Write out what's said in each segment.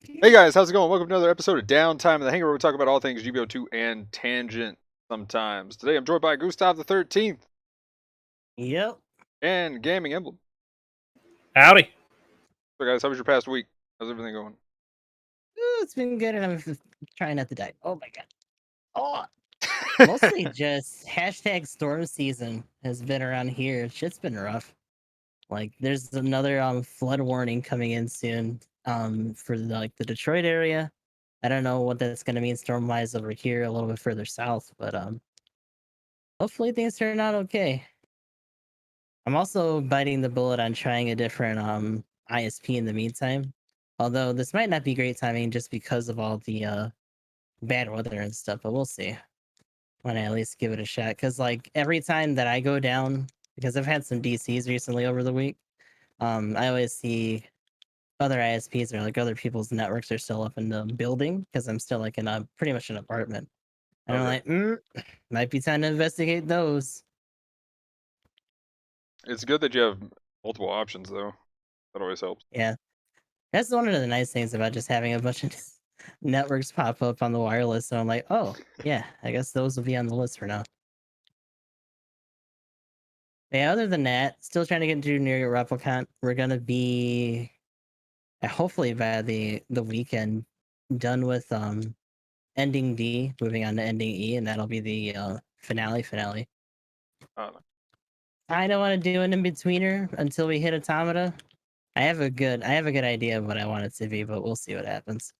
Hey guys, how's it going? Welcome to another episode of Downtime in the Hangar, where we talk about all things GBO2 and tangent sometimes. Today I'm joined by Gustav the 13th Yep. and Gaming Emblem. Howdy. So guys, how was your past week? How's everything going? It's been good, and I'm trying not to die. Oh my god. Oh, mostly just hashtag storm season has been around here. Shit's been rough. Like, there's another flood warning coming in soon. For the Detroit area. I don't know what that's gonna mean storm wise over here, a little bit further south, but hopefully things turn out okay. I'm also biting the bullet on trying a different ISP in the meantime. Although this might not be great timing just because of all the bad weather and stuff, but we'll see. When I at least give it a shot. Cause like every time that I go down, because I've had some DCs recently over the week, I always see other ISPs or like other people's networks are still up in the building because I'm still like in a pretty much an apartment. And I'm Okay. like, might be time to investigate those. It's good that you have multiple options though. That always helps. Yeah. That's one of the nice things about just having a bunch of networks pop up on the wireless. So I'm like, oh, yeah, I guess those will be on the list for now. Yeah, other than that, still trying to get into New York Replicant. We're gonna be hopefully by the weekend done with ending D, moving on to ending E, and that'll be the finale. I don't know. I don't want to do an in-betweener until we hit Automata. I have a good idea of what I want it to be, but we'll see what happens.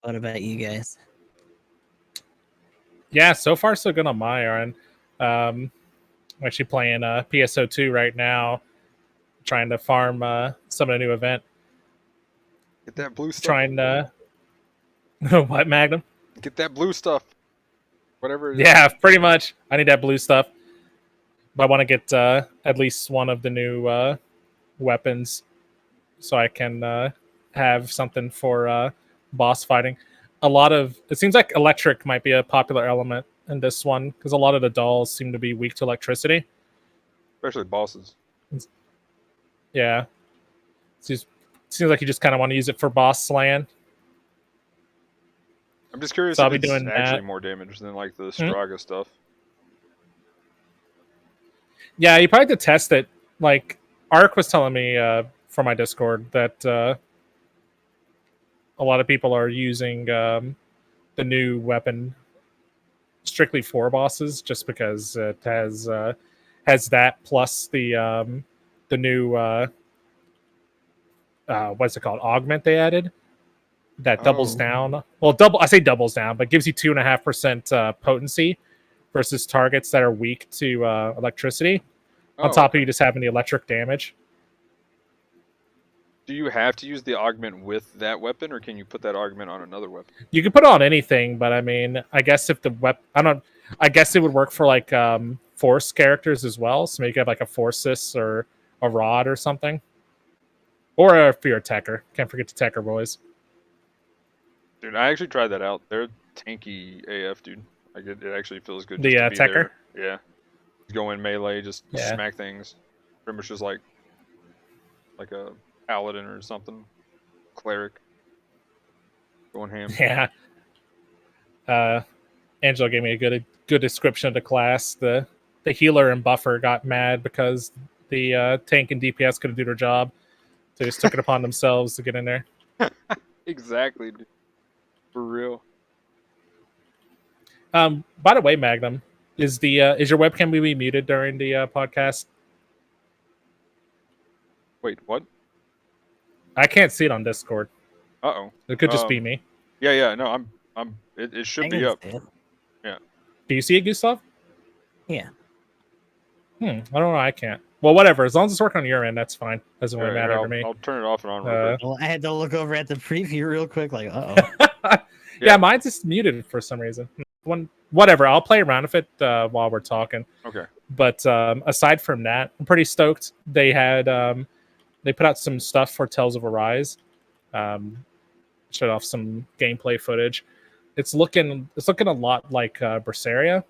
What about you guys? Yeah, so far so good on my end. I'm actually playing PSO2 right now, trying to farm some of the new event. Get that blue stuff. Trying what, Magnum? Get that blue stuff. Whatever it is. Yeah, pretty much. I need that blue stuff, but I want to get at least one of the new weapons so I can have something for boss fighting. It seems like electric might be a popular element in this one because a lot of the dolls seem to be weak to electricity. Especially bosses. Yeah. Seems like you just kind of want to use it for boss slaying. I'm just curious So if I'll be it's doing actually that. more damage than like the Mhm. Straga stuff. Yeah, you probably have to test it. Like, Ark was telling me from my Discord that a lot of people are using the new weapon strictly for bosses just because it has that plus the new what's it called, augment they added that doubles Oh. down. Well, double, I say doubles down, but gives you 2.5% potency versus targets that are weak to electricity. On Oh, top of okay. you just having the electric damage. Do you have to use the augment with that weapon, or can you put that augment on another weapon? You can put it on anything, but I mean, I guess if the I don't, I guess it would work for like force characters as well. So maybe you could have like a forces or a rod or something, or if you're a techer, can't forget the techer boys. Dude, I actually tried that out. They're tanky AF, dude. Like it actually feels good just The to be techer, there. Yeah. Go in melee, just yeah, smack things. Pretty much just like a paladin or something. Cleric. Going ham. yeah. Uh, Angelo gave me a good description of the class. The healer and buffer got mad because the tank and DPS couldn't do their job. They just took it upon themselves to get in there. Exactly, dude. For real. By the way, Magnum, is your webcam be muted during the podcast? Wait, what? I can't see it on Discord. Uh-oh. It could just be me. Yeah, no, it should I be can up. see it. Yeah. Do you see it, Gustav? Yeah. I don't know. I can't. Well, whatever. As long as it's working on your end, that's fine. Doesn't really Here, matter to me. I'll turn it off and on real quick. Well, I had to look over at the preview real quick, like, Yeah, Yeah. mine's just muted for some reason. Whatever. I'll play around with it while we're talking. Okay. But aside from that, I'm pretty stoked. They put out some stuff for Tales of Arise. Showed off some gameplay footage. It's looking a lot like Berseria,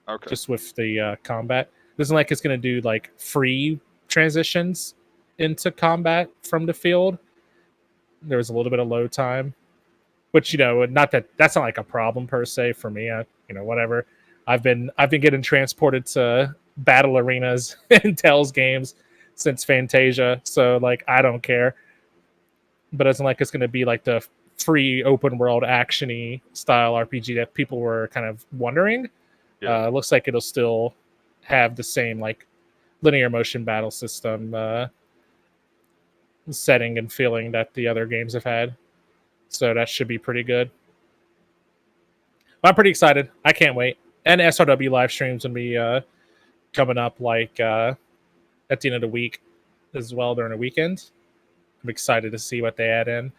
Okay. just with the combat. It isn't like it's going to do like free transitions into combat from the field. There was a little bit of load time, which not that's not like a problem per se for me. Whatever. I've been getting transported to battle arenas in Tell's games since Fantasia, so like I don't care. But it's not like it's going to be like the free open world actiony style RPG that people were kind of wondering. Yeah. Looks like it'll still have the same like linear motion battle system setting and feeling that the other games have had. So that should be pretty good. I'm pretty excited. I can't wait. And SRW live streams will be coming up like at the end of the week as well during the weekend. I'm excited to see what they add in.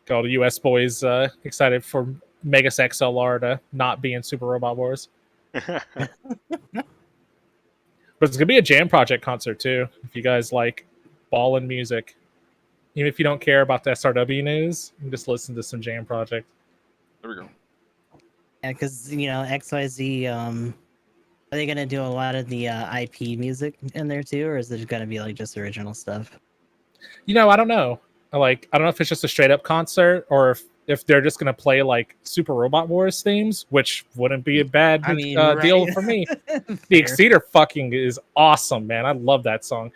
Got all the US boys excited for Megas XLR to not be in Super Robot Wars. But it's going to be a Jam Project concert too. If you guys like ballin' music, even if you don't care about the SRW news, you can just listen to some Jam Project. There we go. Yeah, because XYZ, are they gonna do a lot of the IP music in there too, or is it gonna be like just original stuff? I don't know. I don't know if it's just a straight up concert or if they're just gonna play like Super Robot Wars themes, which wouldn't be a bad deal for me. The Exceeder fucking is awesome, man. I love that song.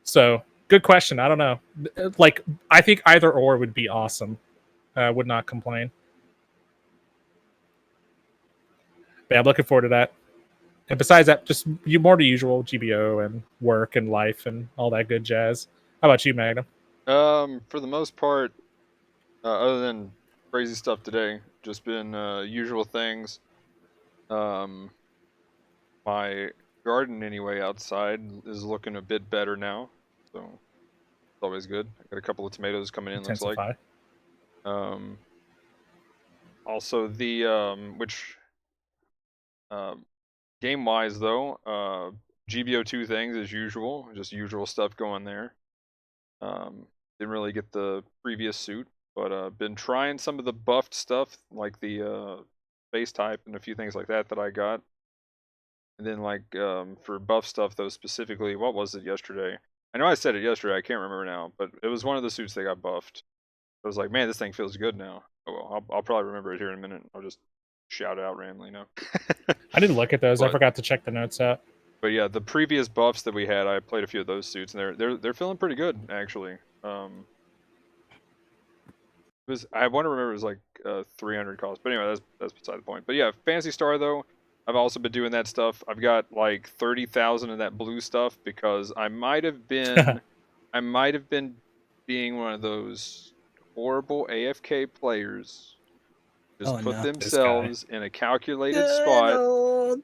So good question. I don't know. Like I think either or would be awesome. I would not complain. But yeah, I'm looking forward to that. And besides that, just more the usual GBO and work and life and all that good jazz. How about you, Magnum? For the most part, other than crazy stuff today, just been usual things. My garden anyway outside is looking a bit better now, so it's always good. I got a couple of tomatoes coming in. Looks like. Also the which game wise though, GBO2 things as usual, just usual stuff going there. Didn't really get the previous suit, but been trying some of the buffed stuff like the base type and a few things like that I got. And then like for buff stuff though specifically, what was it yesterday? I know I said it yesterday, I can't remember now, but it was one of the suits that got buffed. I was like, man, this thing feels good now. Oh well, I'll probably remember it here in a minute. I'll just shout it out randomly now. I didn't look at those. I forgot to check the notes out. But yeah, the previous buffs that we had, I played a few of those suits, and they're feeling pretty good actually. I want to remember it was like 300 cost, but anyway, that's beside the point. But yeah, Fantasy Star though, I've also been doing that stuff. I've got like 30,000 of that blue stuff because I might have been being one of those horrible AFK players. Just put themselves in a calculated spot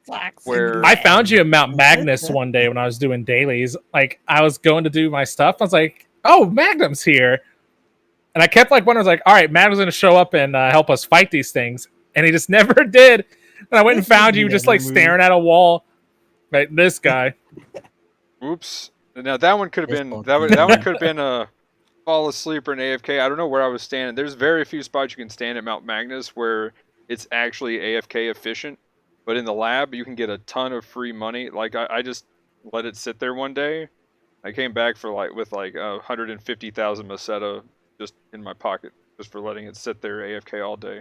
where I found you at Mount Magnus one day when I was doing dailies. Like I was going to do my stuff. I was like, "Oh, Magnum's here," and I kept like wondering, like, "All right, Magnum's going to show up and help us fight these things," and he just never did. And I went and found you just like staring at a wall. Right, this guy. Oops. Now that one could have been that one could have been a fall asleep or an AFK. I don't know where I was standing. There's very few spots you can stand at Mount Magnus where it's actually AFK efficient. But in the lab, you can get a ton of free money. Like I just let it sit there one day. I came back for with 150,000 Meseta just in my pocket just for letting it sit there AFK all day.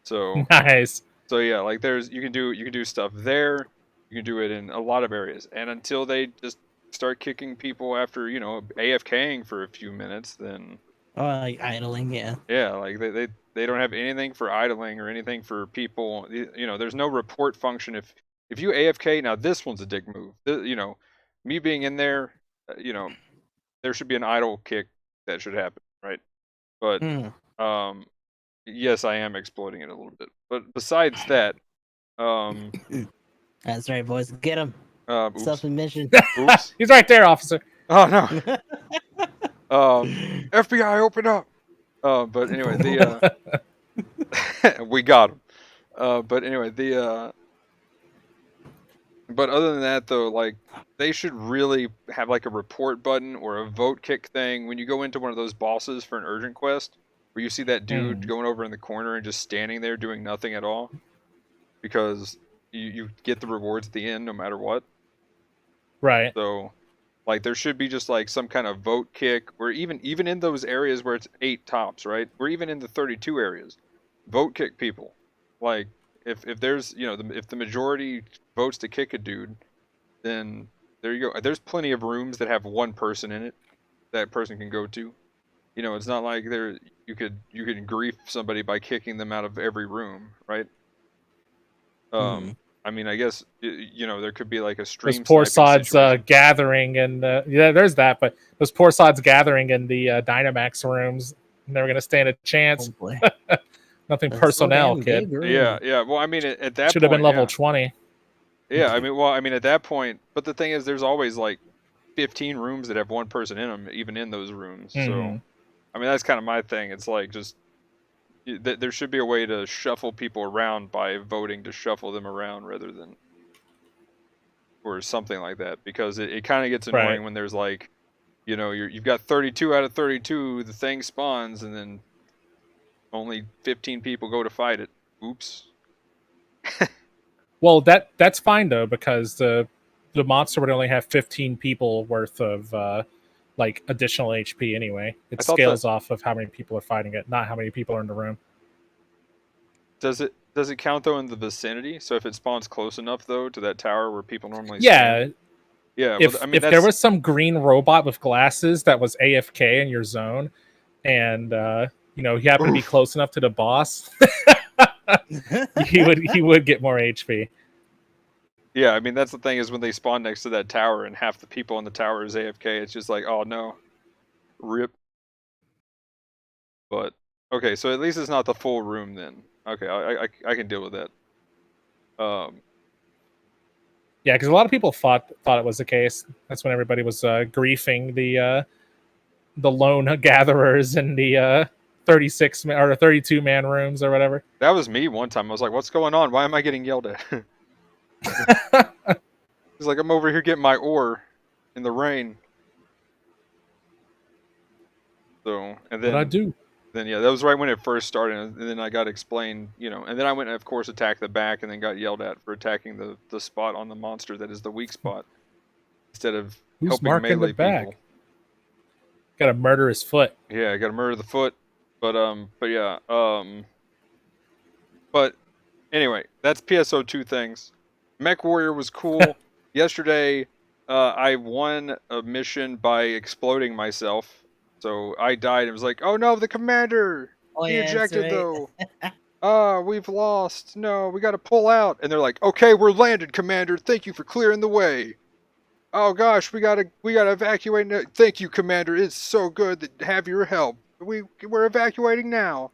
So nice. So yeah, like you can do stuff there. You can do it in a lot of areas. And until they just start kicking people after, AFKing for a few minutes, then like idling, yeah. Yeah, like they don't have anything for idling or anything for people. There's no report function if you AFK. Now this one's a dick move. Me being in there, there should be an idle kick that should happen, right? But yes, I am exploiting it a little bit. But besides that, that's right, boys. Get him. Self-admission. Oops. He's right there, officer. Oh no. FBI, open up. But anyway, we got him. But anyway, but other than that though, like they should really have like a report button or a vote kick thing when you go into one of those bosses for an urgent quest, where you see that dude going over in the corner and just standing there doing nothing at all, because you get the rewards at the end no matter what. Right. So, like, there should be just like some kind of vote kick, or even in those areas where it's 8 tops, right? Or even in the 32 areas, vote kick people. Like, if there's if the majority votes to kick a dude, then there you go. There's plenty of rooms that have one person in it that person can go to. It's not like you could grief somebody by kicking them out of every room, right? Mhm. I mean, I guess there could be like a Those stream poor sniping sods situation. gathering, and yeah, there's that. But those poor sods gathering in the Dynamax rooms, never gonna stand a chance. Oh boy. Nothing That's so personnel, damn kid. big room. Yeah. Well, I mean, at that Should have been point, level yeah. 20. Yeah, I mean, at that point, but the thing is, there's always like 15 rooms that have one person in them, even in those rooms. So, Mhm. I mean, that's kind of my thing. It's like just there should be a way to shuffle people around by voting to shuffle them around rather than or something like that, because it kind of gets annoying Right. when there's like, you've got 32 out of 32, the thing spawns, and then only 15 people go to fight it. Oops. Well, that's fine though, because the monster would only have 15 people worth of like additional HP anyway. It I thought that scales off of how many people are fighting it, not how many people are in the room. does it count though in the vicinity? So if it spawns close enough though to that tower where people normally stand? Yeah, Yeah, well, I mean if there that's was some green robot with glasses that was AFK in your zone, and he happened to be oof. close enough to the boss, he would get more HP. Yeah, I mean that's the thing is when they spawn next to that tower and half the people in the tower is AFK, it's just like, oh no, rip. But okay, so at least it's not the full room then. Okay, I can deal with that. Yeah, because a lot of people thought it was the case. That's when everybody was griefing the lone gatherers in the 36 or 32 man rooms or whatever. That was me one time. I was like, what's going on? Why am I getting yelled at? It's like I'm over here getting my ore in the rain. So and What I then do? yeah, that was right when it first started, and then I got explained, and then I went and of course attacked the back, and then got yelled at for attacking the spot on the monster that is the weak spot instead of Who's helping marking the melee back? people. Got to murder his foot. Yeah, I got to murder the foot, but yeah, but anyway, that's PSO2 things. Mech Warrior was cool. Yesterday, I won a mission by exploding myself. So I died and was like, oh no, the commander! Oh He yeah, that's ejected right. though. We've lost. No, we gotta pull out. And they're like, okay, we're landed, commander. Thank you for clearing the way. Oh gosh, we gotta evacuate now. Thank you, commander. It's so good to have your help. We're evacuating now.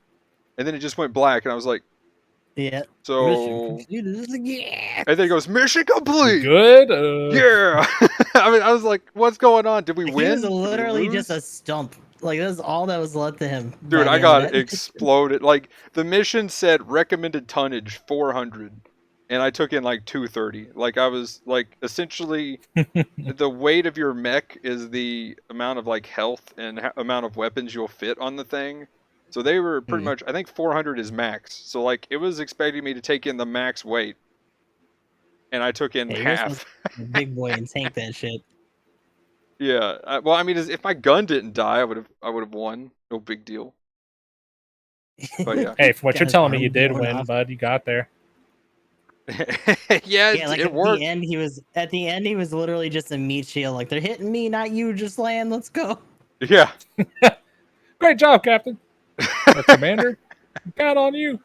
And then it just went black, and I was like, Yeah. Mission so. completed. Yeah. And then it goes, mission complete. Good. Yeah. I mean, I was like, what's going on? Did we He win? was Did we literally lose? just a stump. Like that's all that was left to him. Dude, by I the end of got that. exploded. Like the mission said recommended tonnage 400, and I took in like 230. Like I was like essentially the weight of your mech is the amount of like health and amount of weapons you'll fit on the thing. So they were pretty much, I think 400 is max. So like it was expecting me to take in the max weight, and I took in Yeah, you're supposed half. to be a big boy and tank that shit. Yeah. Well, I mean, if my gun didn't die, I would have won. No big deal. But yeah. Hey, from what you're Got his telling me, arm you did blown win, off. bud. You got there. Yeah, Yeah, like it at worked. the end, he was literally just a meat shield. Like they're hitting me, not you. Just land. Let's go. Yeah. Great job, Captain. Or Commander. Count on you.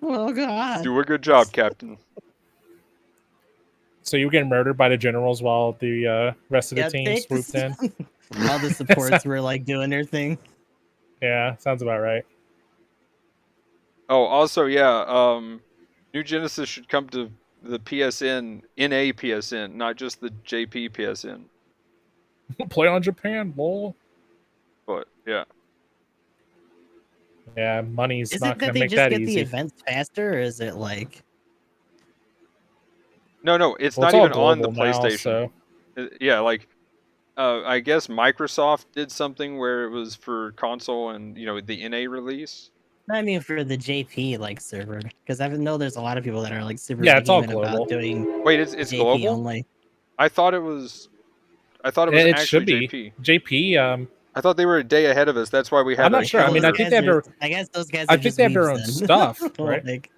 Oh god. Do a good job, Captain. So you were getting murdered by the generals while the rest of the Yeah, team take swooped in. All the supports were like doing their thing. Yeah, sounds about right. Oh, also, yeah. New Genesis should come to the PSN, NA PSN, not just the JP PSN. Play on Japan, lol. But yeah. Yeah, money's Is not it going that to they make just that get the easy. events faster, or is it like? No, it's Well, not it's all even on the global now, PlayStation. so Yeah, like I guess Microsoft did something where it was for console and the NA release. I mean, for the JP like server, because I know there's a lot of people that are like super yeah, it's all vehement about global. doing Wait, it's JP global? only. I thought it was. I thought it was It actually should be JP. JP. I thought they were a day ahead of us. That's why we had I'm a not sure. I mean, calendar. I guess those guys I are think just they have their weebs own then. stuff, right? Like,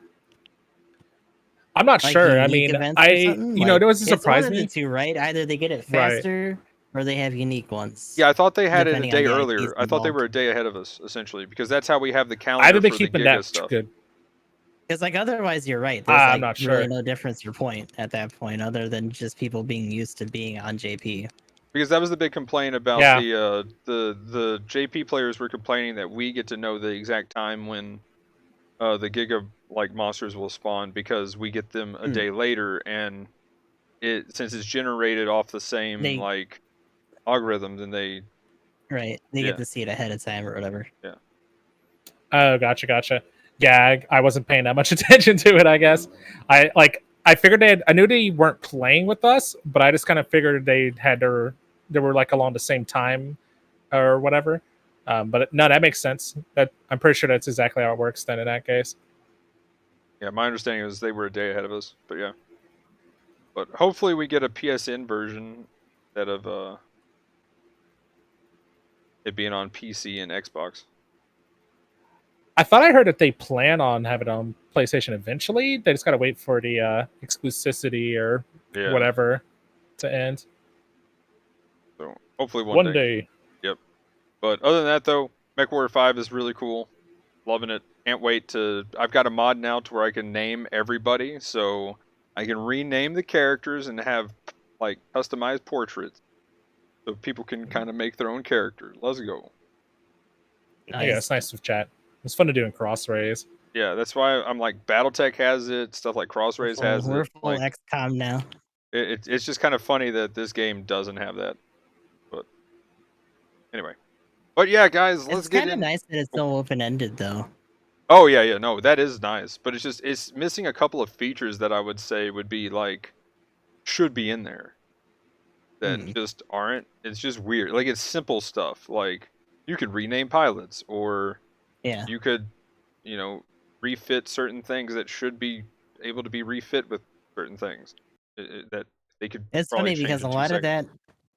I'm not like sure. I unique mean, events or something. you know, Like, it was a it's one surprise of the me. two, right? Either they get it Right. faster or they have unique ones. Yeah, I thought they had it a depending on day the earlier. IPs I thought they were involved. a day ahead of us, essentially, because that's how we have the Either calendar they for the keeping Giga that stuff. good. Because like otherwise, you're right. There's I'm like not really sure. no difference or point at that point, other than just people being used to being on JP. Because that was the big complaint about Yeah. the JP players were complaining that we get to know the exact time when the Giga like monsters will spawn because we get them a day later, and since it's generated off the same They like algorithm, then they get to see it ahead of time or whatever. Yeah. Oh, gotcha. Yeah, I wasn't paying that much attention to it. I guess I figured I knew they weren't playing with us, but I just kind of figured they were like along the same time or whatever. But no, that makes sense. That I'm pretty sure that's exactly how it works. Then in that case, Yeah, my understanding is they were a day ahead of us, but yeah. But hopefully we get a PSN version instead of it being on PC and Xbox. I thought I heard that they plan on having it on PlayStation eventually. They just got to wait for the exclusivity or whatever to end. So hopefully one day. Yep. But other than that, though, MechWarrior 5 is really cool. Loving it. Can't wait to. I've got a mod now to where I can name everybody, so I can rename the characters and have like customized portraits, so people can kind of make their own character. Let's go. Nice. Yeah, it's nice with chat. It's fun to do in Crossrays. Yeah, that's why I'm like BattleTech has it, stuff like Crossrays has it. We're full Like, XCOM now. It's just kind of funny that this game doesn't have that. But anyway, but yeah, guys, let's get in. It's kind of nice that it's so open ended, though. Oh yeah, no, that is nice, but it's missing a couple of features that I would say would be like should be in there that just aren't. It's just weird. Like it's simple stuff. Like you could rename pilots, or you could, refit certain things that should be able to be refit with certain things that they could. It's probably funny change because in 2 seconds.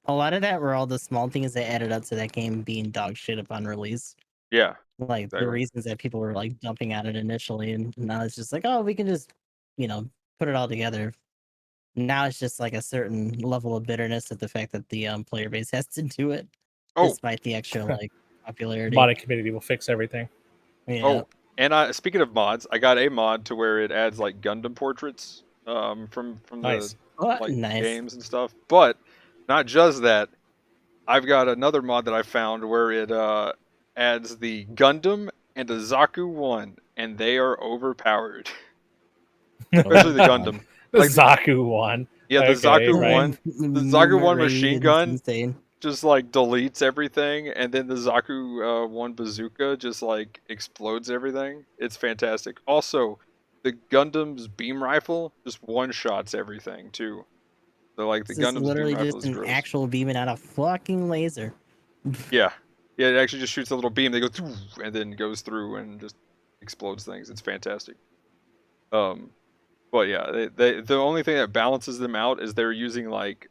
a lot of that were all the small things that added up to that game being dog shit upon release. Yeah. Like the reasons that people were like dumping at it initially, and now it's just like, oh, we can just, put it all together. Now it's just like a certain level of bitterness at the fact that the player base has to do it, despite the extra like popularity. Modding community will fix everything. Yeah. Oh, and speaking of mods, I got a mod to where it adds like Gundam portraits from Nice. the like games and stuff. But not just that, I've got another mod that I found where it adds the Gundam and a Zaku-1, and they are overpowered. Especially the Gundam. The Zaku-1. Yeah, the Zaku-1. The Zaku-1 Murray, machine it's gun insane. just like deletes everything, and then the Zaku-1 bazooka just like explodes everything. It's fantastic. Also, the Gundam's beam rifle just one-shots everything too. So like the This is Gundam's literally beam rifle just is an gross. actual beaming out a fucking laser. Yeah, it actually just shoots a little beam. They go through, and then goes through and just explodes things. It's fantastic. But yeah, the only thing that balances them out is they're using like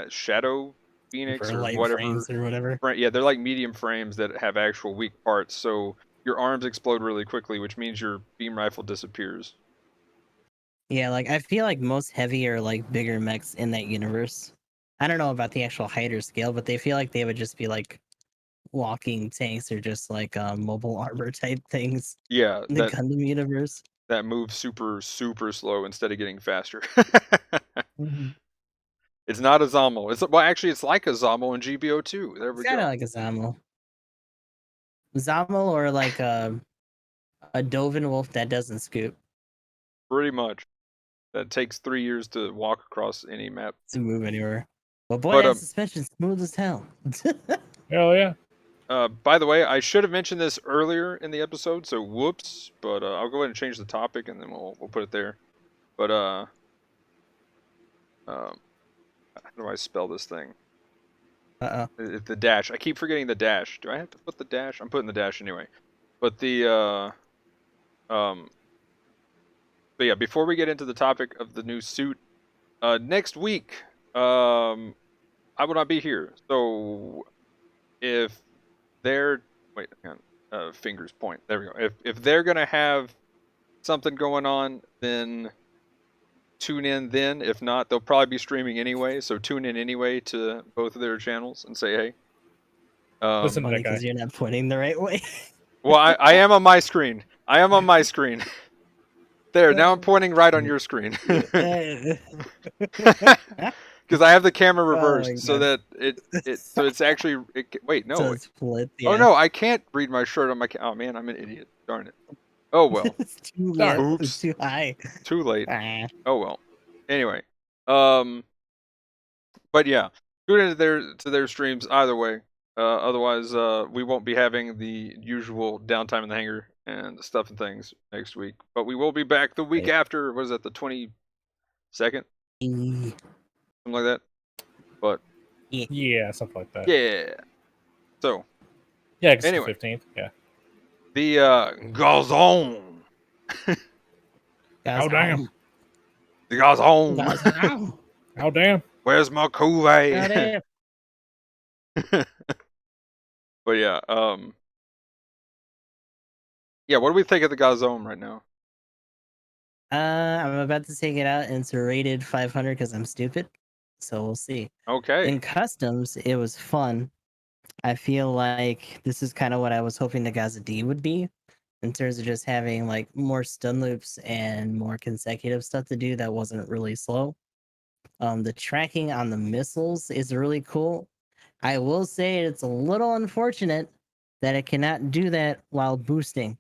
Shadow Phoenix For or light whatever. frames or whatever. Yeah, they're like medium frames that have actual weak parts. So your arms explode really quickly, which means your beam rifle disappears. Yeah, like I feel like most heavier, like bigger mechs in that universe. I don't know about the actual height or scale, but they feel like they would just be like walking tanks or just like mobile armor type things. Yeah, in the Gundam universe. That moves super slow instead of getting faster. It's not a GAZZOWMN. It's like a GAZZOWMN in GBO2. There we go. Kind of like a GAZZOWMN. GAZZOWMN or like a Dovin Wolf that doesn't scoop. Pretty much. That takes 3 years to walk across any map. To move anywhere. But boy, that suspension smooth as hell. Hell yeah. By the way, I should have mentioned this earlier in the episode, so whoops. But I'll go ahead and change the topic, and then we'll put it there. But how do I spell this thing? The dash. I keep forgetting the dash. Do I have to put the dash? I'm putting the dash anyway. But but yeah, before we get into the topic of the new suit, next week, I will not be here. So if they're wait, hang on, fingers point. There we go. If they're gonna have something going on, then tune in then. If not, they'll probably be streaming anyway. So tune in anyway to both of their channels and say hey. Listen to Funny that guy. because you're not pointing the right way. Well, I am on my screen. I am on my screen. There, now I'm pointing right on your screen. Uh, Because I have the camera Oh reversed my so God. that so it's actually wait, no. so it's flipped. Oh Yeah. no, I can't read my shirt on my oh man, I'm an idiot. Darn it. Oh well. it's too Darn. low. It's Oops. too high. Too late. Ah. Oh well. Anyway. But yeah, tune into their streams either way. Otherwise, we won't be having the usual downtime in the hangar and stuff and things next week. But we will be back the week Right. after. What is that? The 22nd, something like that. But Yeah, something like that. yeah. So Yeah, 'cause Anyway. it's the 15th. Yeah. the Ga-Zowmn. Guys, Oh, damn. The Ga-Zowmn. Guys, Oh damn. Where's my Kool-Aid? damn. But yeah, yeah. What do we think of the Ga-Zowmn right now? I'm about to take it out and it's rated 500 because I'm stupid. So we'll see. Okay. In customs, it was fun. I feel like this is kind of what I was hoping the GAZZOWW would be, in terms of just having like more stun loops and more consecutive stuff to do that wasn't really slow. The tracking on the missiles is really cool. I will say it's a little unfortunate that it cannot do that while boosting.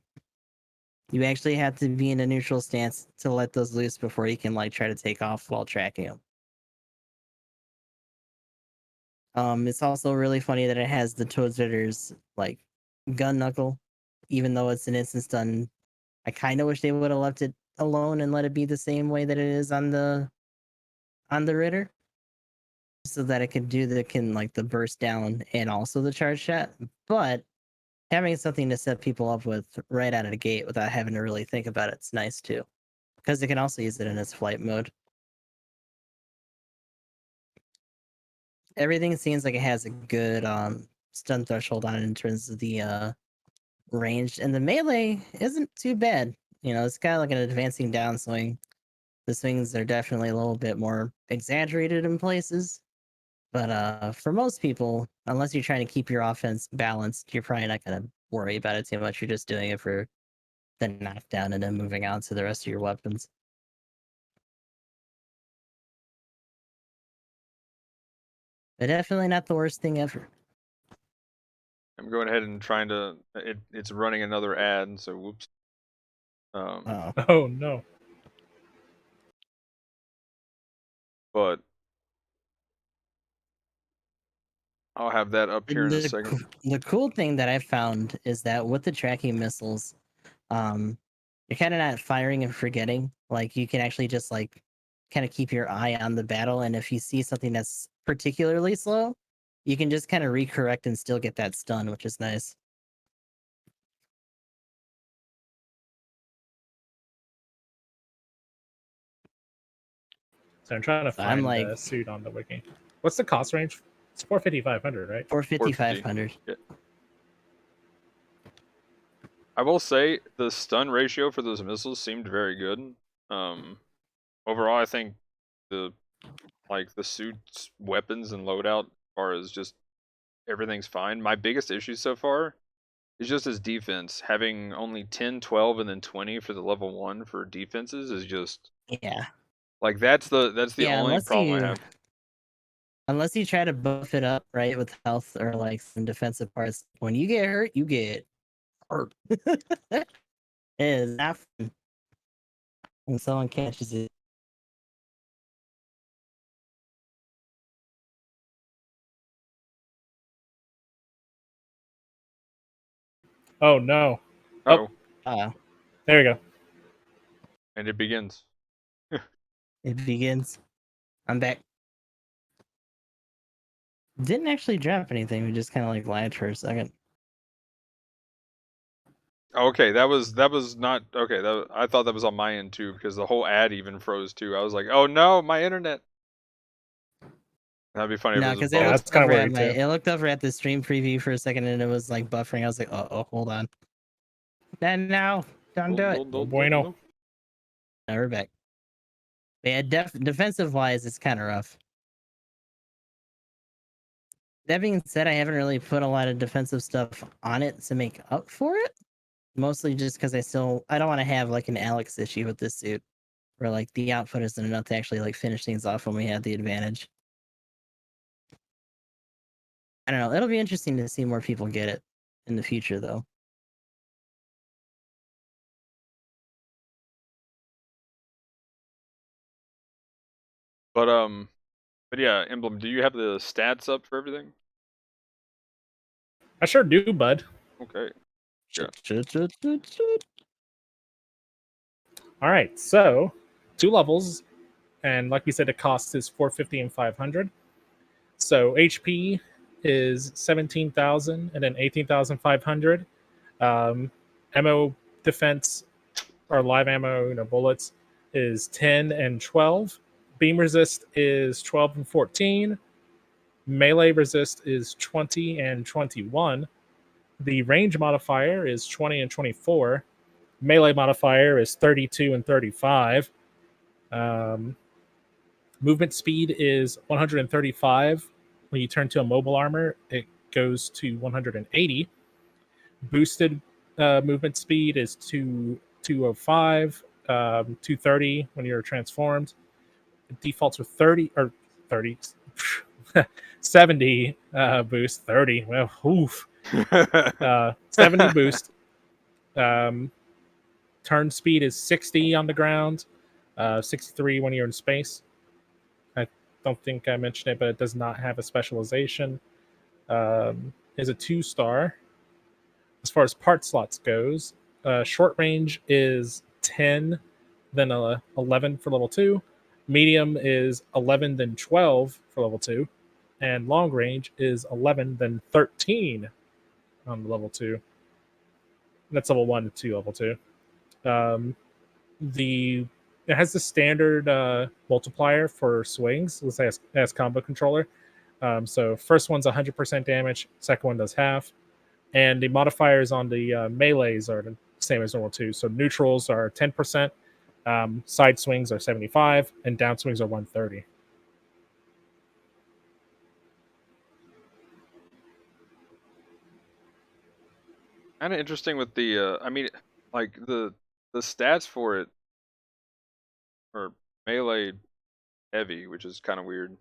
You actually have to be in a neutral stance to let those loose before you can like try to take off while tracking them. It's also really funny that it has the Toadsters like gun knuckle, even though it's an instant stun. I kind of wish they would have left it alone and let it be the same way that it is on the Ritter, so that it could do the burst down and also the charge shot. But having something to set people up with right out of the gate without having to really think about it's nice too, because it can also use it in its flight mode. Everything seems like it has a good stun threshold on it in terms of the range, and the melee isn't too bad. You know, it's kind of like an advancing downswing. The swings are definitely a little bit more exaggerated in places, but for most people, unless you're trying to keep your offense balanced, you're probably not gonna worry about it too much. You're just doing it for the knockdown and then moving on to the rest of your weapons. But definitely not the worst thing ever. I'm going ahead and trying to. It's running another ad, so whoops. Oh. Oh no. But I'll have that up here in a second. The cool thing that I found is that with the tracking missiles, you're kind of not firing and forgetting. Like you can actually just like kind of keep your eye on the battle, and if you see something that's particularly slow, you can just kind of recorrect and still get that stun, which is nice. So I'm trying to I'm find like- the suit on the wiki. What's the cost range? It's 450-500, right? 450, 500. Yeah. I will say the stun ratio for those missiles seemed very good. Overall, I think the suit's weapons and loadout, as far as just everything's fine. My biggest issue so far is just his defense. Having only 10, 12, and then 20 for the level 1 for defenses is just Yeah. like that's the Yeah, only unless problem you I have. unless you try to buff it up, right, with health or like some defensive parts. When you get hurt, you get hurt. It is not fun when someone catches it. Oh no. Uh-oh. There we go. And it begins. It begins. I'm back. Didn't actually drop anything. We just kind of like lagged for a second. Okay, that was not okay. I thought that was on my end too, because the whole ad even froze too. I was like, oh no, my internet. That'd be funny No, if it was because both. that's kinda weird, too. it looked over at the stream preview for a second and it was like buffering. I was like, oh, hold on. Then now, don't do it. No bueno. Now we're back. But yeah, defensive wise, it's kind of rough. That being said, I haven't really put a lot of defensive stuff on it to make up for it. Mostly just because I don't want to have like an Alex issue with this suit, where like the output isn't enough to actually like finish things off when we have the advantage. I don't know. It'll be interesting to see more people get it in the future, though. But yeah, Emblem. Do you have the stats up for everything? I sure do, bud. Okay. Yeah. All right, so 2 levels, and like we said, the cost is 450 and 500. So HP is 17,000 and then 18,500. Ammo defense or live ammo, bullets is 10 and 12. Beam resist is 12 and 14. Melee resist is 20 and 21. The range modifier is 20 and 24. Melee modifier is 32 and 35. Movement speed is 135. When you turn to a mobile armor, it goes to 180. Boosted movement speed is 205, 230 when you're transformed. It defaults with 30 70 boost, 30. Well, oof. 70 boost. Turn speed is 60 on the ground, 63 when you're in space. I don't think I mentioned it, but it does not have a specialization. Is a 2-star. As far as part slots goes, short range is 10, then 11 for level 2. Medium is 11, then 12 for level 2. And long range is 11, then 13 on level 2. That's level 1 to 2, level 2. It has the standard multiplier for swings. Let's say as combo controller. So first one's 100% damage, second one does half, and the modifiers on the melees are the same as normal too. So neutrals are 10%, side swings are 75, and down swings are 130. Kind of interesting with the. I mean, like the stats for it are melee heavy, which is kind of weird.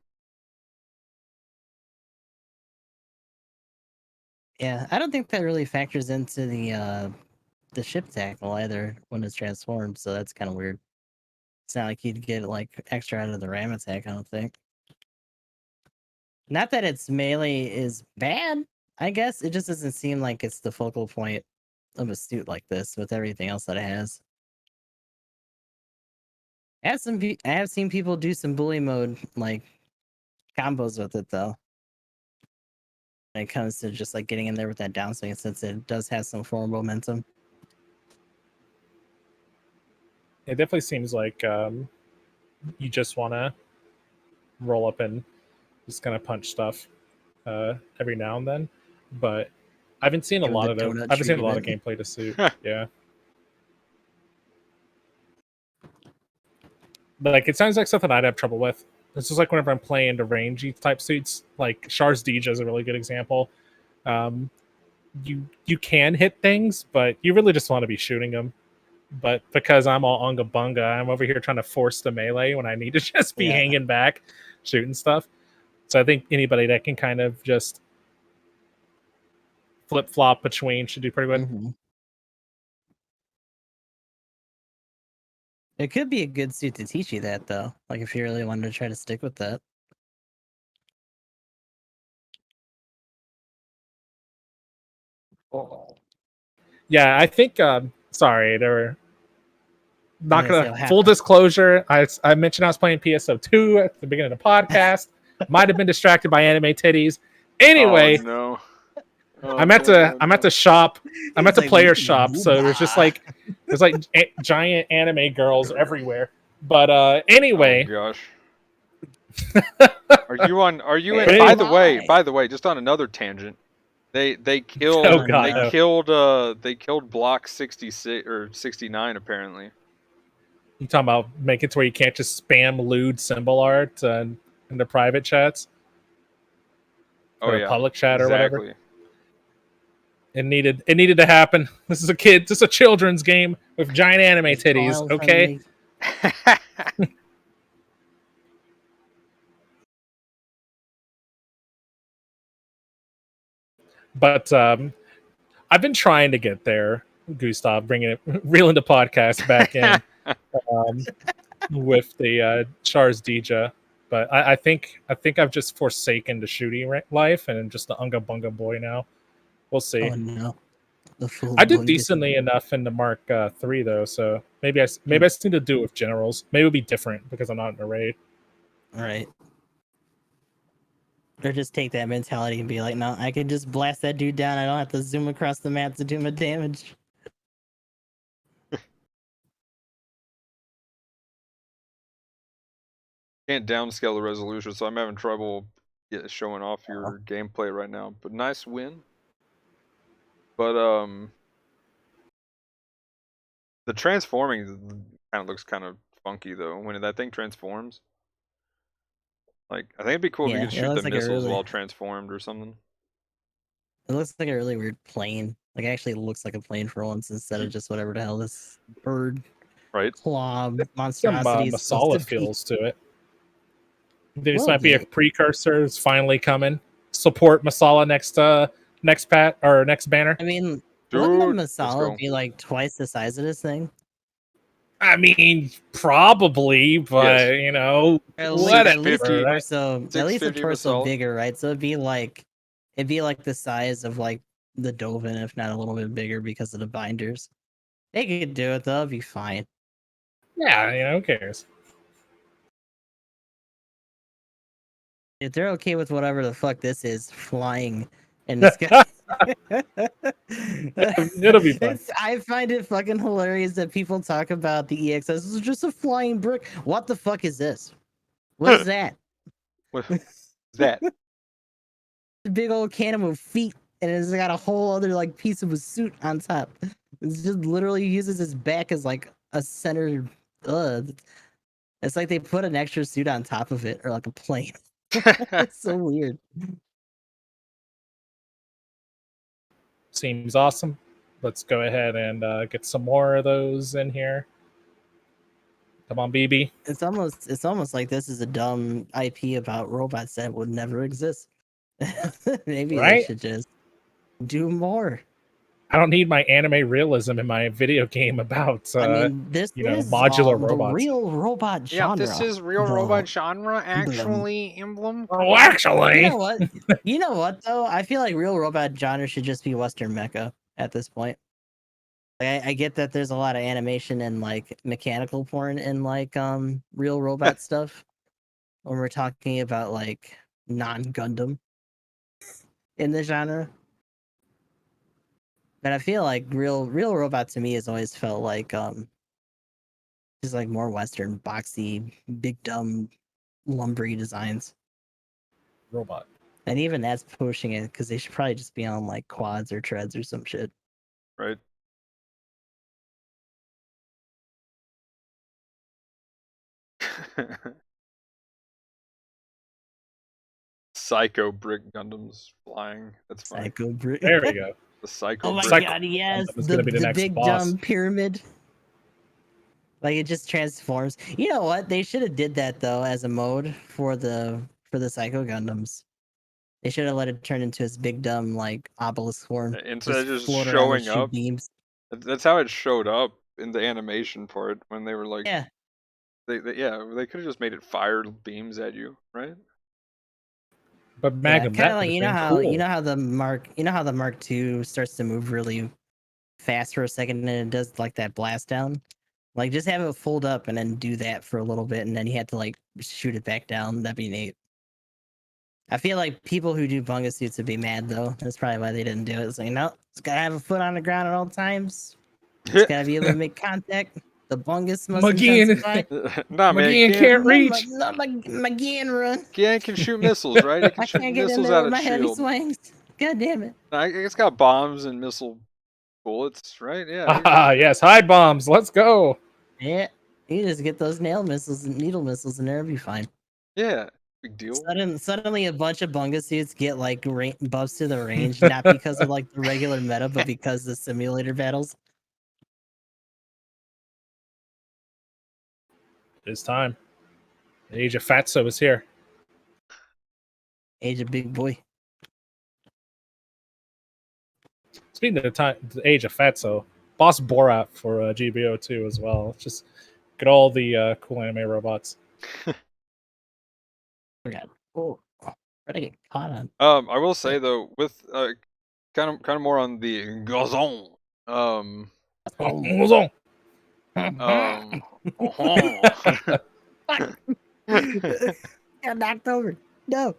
Yeah, I don't think that really factors into the ship tackle either when it's transformed, so that's kind of weird. It's not like you'd get like extra out of the ram attack, I don't think. Not that its melee is bad, I guess. It just doesn't seem like it's the focal point of a suit like this with everything else that it has. I have seen people do some bully mode like combos with it though. When it comes to just like getting in there with that downswing, since it does have some forward momentum. It definitely seems like you just want to roll up and just kind of punch stuff every now and then, but I haven't seen a Give it lot the of those. donut I haven't seen a lot of treatment. gameplay to suit. Yeah, but like it sounds like something I'd have trouble with. This is like whenever I'm playing the rangey type suits, like Char's Deej is a really good example. You can hit things, but you really just want to be shooting them. But because I'm all unga bunga, I'm over here trying to force the melee when I need to just be hanging back, shooting stuff. So I think anybody that can kind of just flip flop between should do pretty good. Mm-hmm. It could be a good suit to teach you that though. Like if you really wanted to try to stick with that. Oh. Yeah, I think. Sorry, there were not gonna Say, full disclosure. I mentioned I was playing PSO2 at the beginning of the podcast. Might have been distracted by anime titties. Anyway, Oh, no. Oh, I'm at the shop. I'm at the like, player shop, so there's just like giant anime girls everywhere. But anyway, Oh, gosh. Are you in? Hey. By the way, just on another tangent, they killed Oh, God, they no. killed Block 66 or 69 apparently. You talking about make it to where you can't just spam lewd symbol art in the private chats Oh or the yeah, public chat or whatever? exactly. It needed to happen. This is a children's game with giant anime It's titties. child Okay, friendly. but I've been trying to get there, Gustav, bringing it, reeling the podcast back in with the Char's Dija. But I think I've just forsaken the shooting life and I'm just the unga bunga boy now. We'll see. Oh no, the full I did bungus. decently enough in the Mark 3 though, so maybe I just need to do it with generals. Maybe it'll be different because I'm not in a raid. All right. Or just take that mentality and be like, no, I can just blast that dude down. I don't have to zoom across the map to do my damage. Can't downscale the resolution, so I'm having trouble showing off your gameplay right now. But nice win. But the transforming kind of looks kind of funky though. When that thing transforms, like I think it'd be cool if Yeah, you could it shoot the looks like a missiles really- while transformed or something. It looks like a really weird plane. Like, it actually looks like a plane for once instead of just whatever the hell this bird Right? claw Some monstrosity is supposed Masala to be. feels to it. This Little might be a bit. precursor. It's finally coming. Support Masala next pat or next banner. I mean, Dude, wouldn't let's the go. Masala be like twice the size of this thing? I mean, probably, but Yes. you know, At whatever. least the right? torso, at least the 650 torso Masala. bigger, right? So it'd be like the size of like the Dovin, if not a little bit bigger because of the binders. They could do it though, it'd be fine. Yeah, you know, who cares? If they're okay with whatever the fuck this is flying in the sky. It'll be fun. I find it fucking hilarious that people talk about the EXS. This is just a flying brick. What the fuck is this? What is that? What is that? A big old cannon with feet, and it's got a whole other like piece of a suit on top. It's just literally uses his back as like a center. It's like they put an extra suit on top of it, or like a plane. It's so weird. Seems awesome. Let's go ahead and get some more of those in here. Come on, BB. It's almost like this is a dumb IP about robots that would never exist. Maybe they Right? should just do more. I don't need my anime realism in my video game about I mean, this you know, is modular the robots. real robot genre. The genre, Emblem. Oh, actually, You know what? You know what though? I feel like real robot genre should just be Western mecha at this point. Like, I get that there's a lot of animation and like mechanical porn in like real robot stuff. When we're talking about like non-Gundam in the genre. But I feel like real robot to me has always felt like just like more Western, boxy, big dumb lumbery designs. robot. And even that's pushing it because they should probably just be on like quads or treads or some shit. Right. Psycho brick Gundams flying. That's funny. Psycho brick. There we go. The psycho Oh my brick. god, yes. Gundam is The, gonna be the the next big boss. dumb pyramid. Like it just transforms. You know what? They should have did that though as a mode for the Psycho Gundams. They should have let it turn into this big dumb like obelisk form. Instead of just float around and showing shoot up. beams. That's how it showed up in the animation part when they were like, Yeah. they could have just made it fire beams at you, right? But Magnum, kind that of like would've you know been how cool. you know how the Mark II starts to move really fast for a second and then it does like that blast down. Like just have it fold up and then do that for a little bit and then you had to like shoot it back down. That'd be neat. I feel like people who do bunga suits would be mad though. That's probably why they didn't do it. It's like no, it's gotta have a foot on the ground at all times. It's gotta be able to make contact. The bungus must McGeehan. intensify. Nah, man, McGeehan can't reach. No, my Gian run. Gan can shoot missiles, right? He can I shoot can't get in missiles there out with of my heavy shield. swings. God damn it. Nah, it's got bombs and missile bullets, right? Yeah. Ah, yes, hide bombs. Let's go. Yeah. You just get those nail missiles and needle missiles and it'll be fine. Yeah. Big deal. Suddenly a bunch of bunga suits get like buffs to the range, not because of like the regular meta, but because the simulator battles. It's time. The age of Fatso is here. Age of big boy. Speaking of the age of Fatso, Boss Borat for GBO2 as well. Just get all the cool anime robots. Forgot. Oh, try to get caught on. I will say though, with kind of more on the Ga-Zowmn. Oh, Got knocked over. No.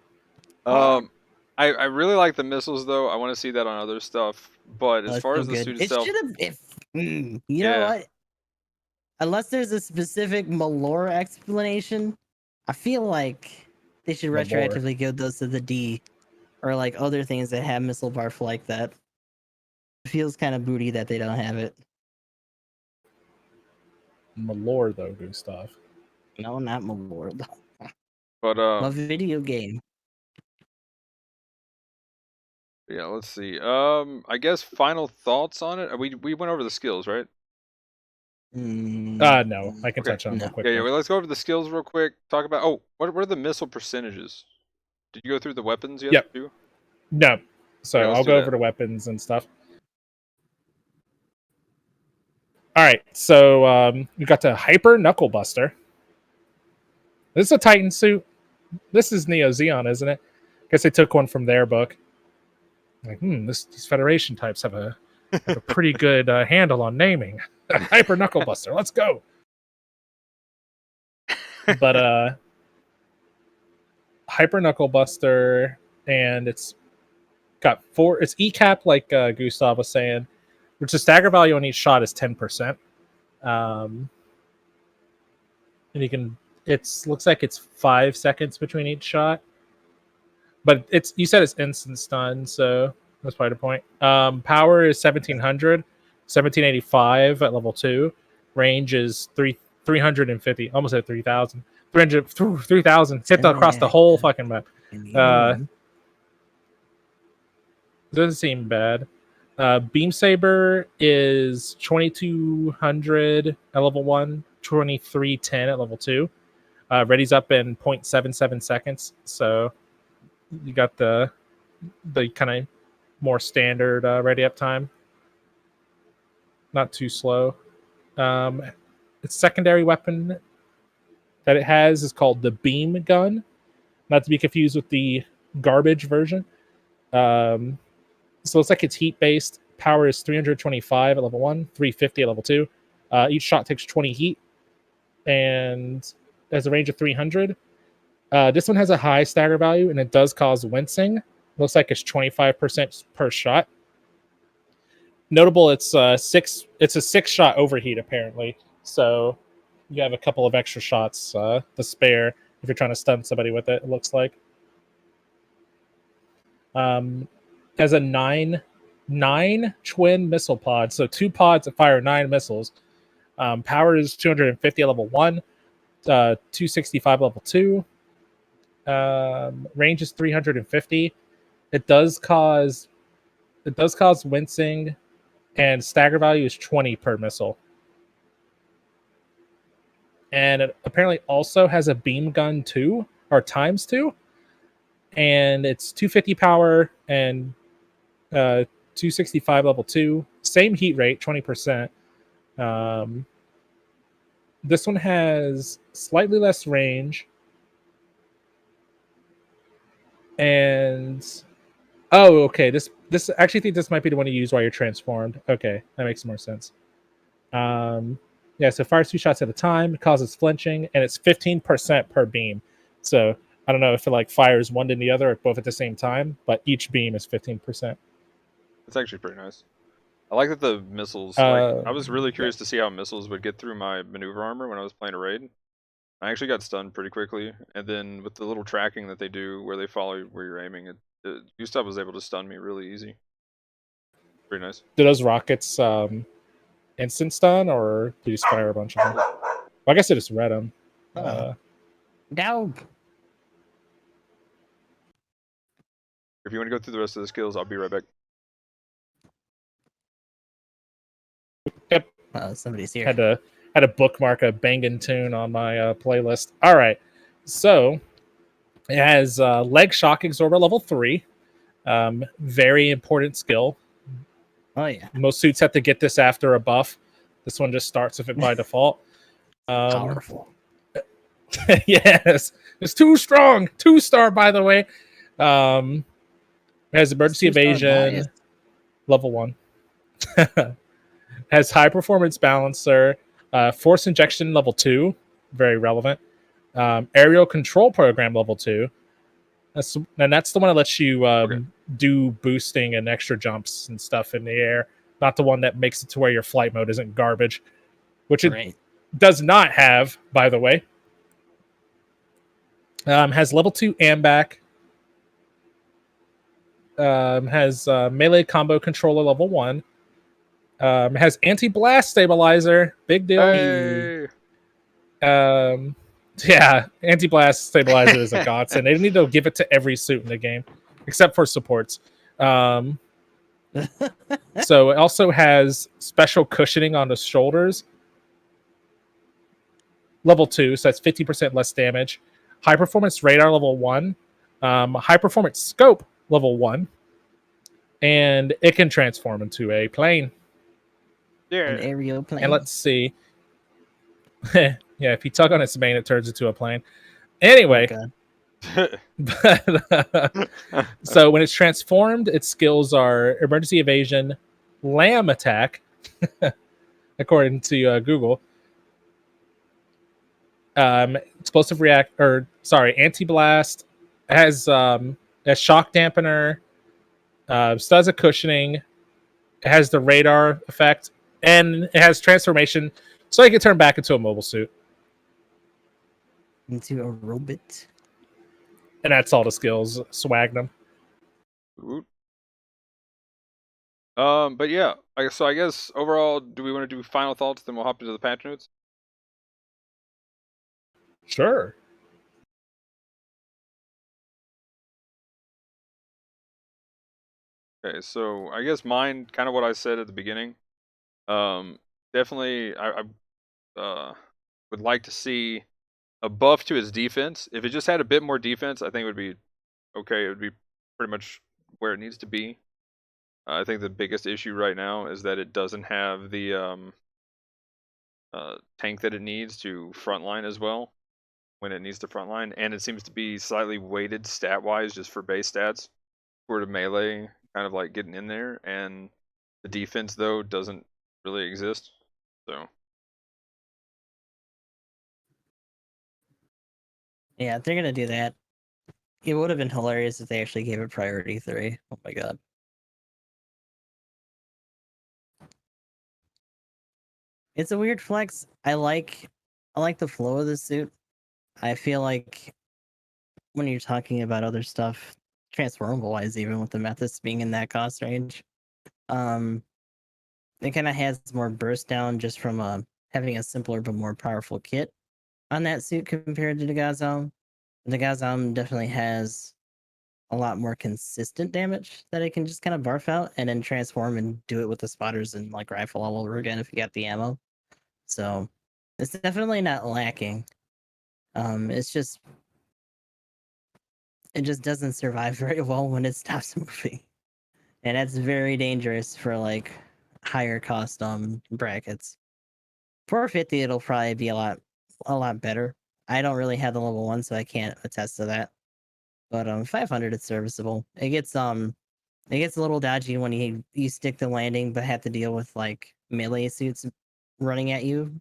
I really like the missiles though. I want to see that on other stuff. But as It's far so as the good. suit It itself, should have. You know Yeah. what? Unless there's a specific Malore explanation, I feel like they should Malore. retroactively give those to the D, or like other things that have missile barf like that. It feels kind of booty that they don't have it. Malore though, Gustav. No, not Malore though. but A video game. yeah, let's see. I guess final thoughts on it. We went over the skills, right? No, I can Okay. touch on them No. real quick. Yeah, well, let's go over the skills real quick. Talk about what are the missile percentages? Did you go through the weapons yet? Yep. Too? No. So Okay, let's I'll do go that. over the weapons and stuff. All right, so we got the Hyper Knuckle Buster. This is a Titan suit. This is Neo Zeon, isn't it? Guess they took one from their book. Like, these Federation types have a pretty good handle on naming. Hyper Knuckle Buster, let's go. But Hyper Knuckle Buster, and it's got it's E-cap like Gustav was saying, which the stagger value on each shot is 10%. And you can looks like it's 5 seconds between each shot. But you said it's instant stun, so that's probably the point. Power is 1700, 1785 at level 2. Range is 350, almost at 3000. 3,000. Hit across the whole fucking map. Doesn't seem bad. Beam Saber is 2200 at level 1, 2310 at level 2. Ready's up in 0.77 seconds, so you got the kind of more standard ready up time. Not too slow. Its secondary weapon that it has is called the Beam Gun, not to be confused with the garbage version. So it's like it's heat based. Power is 325 at level 1, 350 at level 2. Each shot takes 20 heat and has a range of 300. This one has a high stagger value and it does cause wincing. Looks like it's 25% per shot. Notable, it's a 6-shot overheat apparently. So you have a couple of extra shots to spare if you're trying to stun somebody with it. It looks like. Has a nine twin missile pod, so 2 pods that fire 9 missiles. Power is 250 at level 1, 265 level 2. Range is 350. It does cause wincing, and stagger value is 20 per missile. And it apparently also has a beam gun 2 or times 2, and it's 250 power and 265 level 2. Same heat rate, 20%. This one has slightly less range. And okay, this I actually think this might be the one to use while you're transformed. Okay, that makes more sense. Yeah, so fires 2 shots at a time, causes flinching, and it's 15% per beam. So I don't know if it like fires one to the other or both at the same time, but each beam is 15%. It's actually pretty nice. I like that the missiles. I was really curious to see how missiles would get through my maneuver armor when I was playing a raid. I actually got stunned pretty quickly, and then with the little tracking that they do, where they follow where you're aiming, Gustav was able to stun me really easy. Pretty nice. Do those rockets instant stun, or do you fire a bunch of them? Well, I guess I just read them. Down. If you want to go through the rest of the skills, I'll be right back. Yep. Somebody's here. Had to bookmark a banging tune on my playlist. All right, so it has leg shock absorber level 3. Very important skill. Oh yeah. Most suits have to get this after a buff. This one just starts with it by default. Powerful. Yes, it's too strong. 2-star, by the way. It has emergency evasion, level 1. Has high performance balancer, force injection level 2, very relevant. Aerial control program level 2. That's the one that lets you do boosting and extra jumps and stuff in the air. Not the one that makes it to where your flight mode isn't garbage, which it does not have, by the way. Has level 2 AMBAC. Has melee combo controller level 1. Has anti-blast stabilizer. Big deal. Hey! Yeah, anti-blast stabilizer is a godsend. They need to give it to every suit in the game, except for supports. So it also has special cushioning on the shoulders. Level 2, so that's 50% less damage. High performance radar level 1. High performance scope level 1. And it can transform into a plane. Yeah. An aerial plane. And let's see. Yeah, if you tug on its mane, it turns into a plane. Anyway. So when it's transformed, its skills are emergency evasion, lamb attack, according to Google. Explosive anti-blast. It has a shock dampener. Still has a cushioning. It has the radar effect, and it has transformation, so you can turn back into a mobile suit. Into a robot. And that's all the skills. Swagnum. But yeah, so I guess overall, do we want to do final thoughts? Then we'll hop into the patch notes. Sure. Okay, so I guess mine, kind of what I said at the beginning. Definitely, I would like to see a buff to his defense. If it just had a bit more defense, I think it would be okay. It would be pretty much where it needs to be. I think the biggest issue right now is that it doesn't have the tank that it needs to frontline as well when it needs to frontline, and it seems to be slightly weighted stat-wise just for base stats for the melee kind of like getting in there, and the defense though doesn't really exist. So yeah, if they're gonna do that, it would have been hilarious if they actually gave it priority 3. Oh my god. It's a weird flex. I like the flow of the suit. I feel like when you're talking about other stuff, transformable wise, even with the methods being in that cost range, it kind of has more burst down just from having a simpler but more powerful kit on that suit compared to the Ga-Zowmn. The Ga-Zowmn definitely has a lot more consistent damage that it can just kind of barf out and then transform and do it with the spotters and like rifle all over again if you got the ammo. So it's definitely not lacking. It just doesn't survive very well when it stops moving, and that's very dangerous for like higher cost brackets. 450 it'll probably be a lot better. I don't really have the level 1, so I can't attest to that. But 500 it's serviceable. It gets a little dodgy when you stick the landing but have to deal with like melee suits running at you.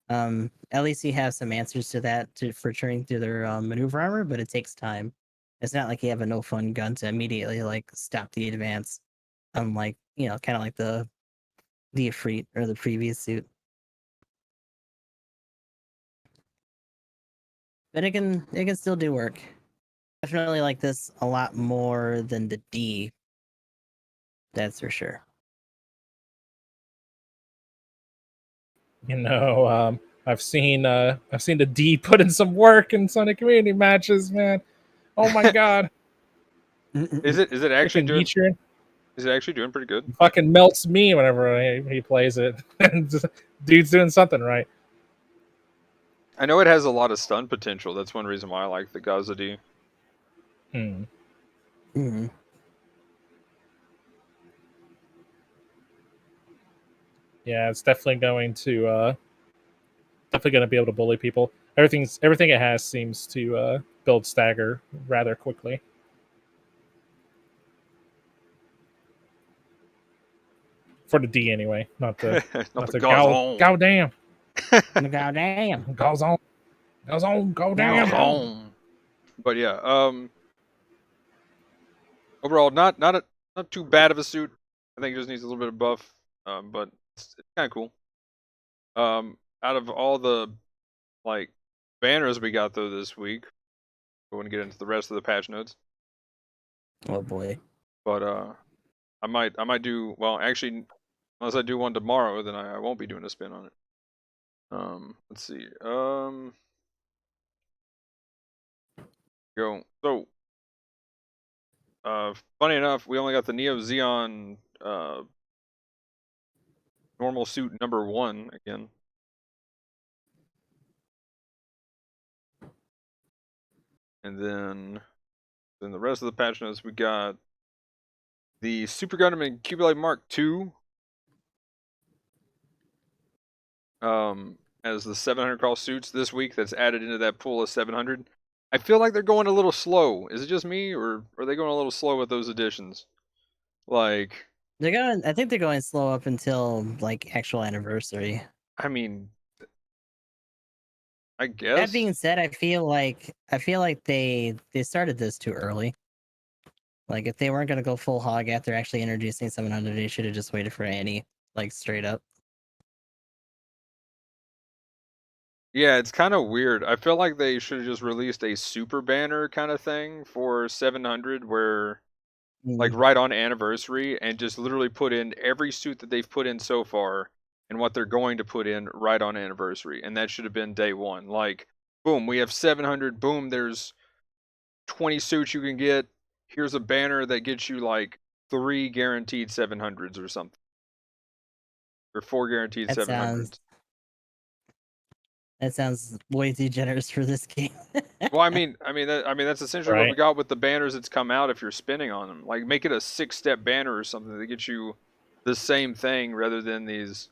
At least you have some answers to that for turning through their maneuver armor, but it takes time. It's not like you have a no fun gun to immediately like stop the advance. Like kind of like the the Ifrit or the previous suit. But it can still do work. Definitely like this a lot more than the D. That's for sure. You know, I've seen the D put in some work in Sonic community matches, man. Oh my god. Is it actually Freaking doing? Nichiren Is it actually doing pretty good? fucking melts me whenever he plays it. And dude's doing something right. I know it has a lot of stun potential. That's one reason why I like the GAZZOWW. Mm-hmm. Yeah, it's definitely going to be able to bully people. Everything it has seems to build stagger rather quickly. For the D anyway, not the Not the go GAZZOWMN. damn. Goddamn. GAZZOWMN. GAZZOWMN, go damn. GAZZOWMN. But yeah, overall not too bad of a suit. I think it just needs a little bit of buff, but it's kind of cool. Out of all the like banners we got though this week, we want to get into the rest of the patch notes. Oh boy. But I might do well. Actually, unless I do one tomorrow, then I won't be doing a spin on it. Let's see. Go. So, funny enough, we only got the Neo Xeon normal suit number 1 again. And then the rest of the patch notes, we got the Super Gundam and Cubelite Mark II. As the 700 call suits this week that's added into that pool of 700. I feel like they're going a little slow. Is it just me, or are they going a little slow with those additions? Like, I think they're going slow up until like actual anniversary. I mean, I That guess. being said, I feel like they started this too early. Like if they weren't gonna go full hog after actually introducing 700, they should have just waited for Annie, like straight up. Yeah, it's kind of weird. I feel like they should have just released a super banner kind of thing for 700 where like right on anniversary and just literally put in every suit that they've put in so far and what they're going to put in right on anniversary. And that should have been day 1. Like, boom, we have 700. Boom, there's 20 suits you can get. Here's a banner that gets you like 3 guaranteed 700s or something. Or 4 guaranteed 700s. That sounds way too generous for this game. Well, I mean that's essentially what we got with the banners that's come out. If you're spinning on them, like make it a 6-step banner or something that gets you the same thing rather than these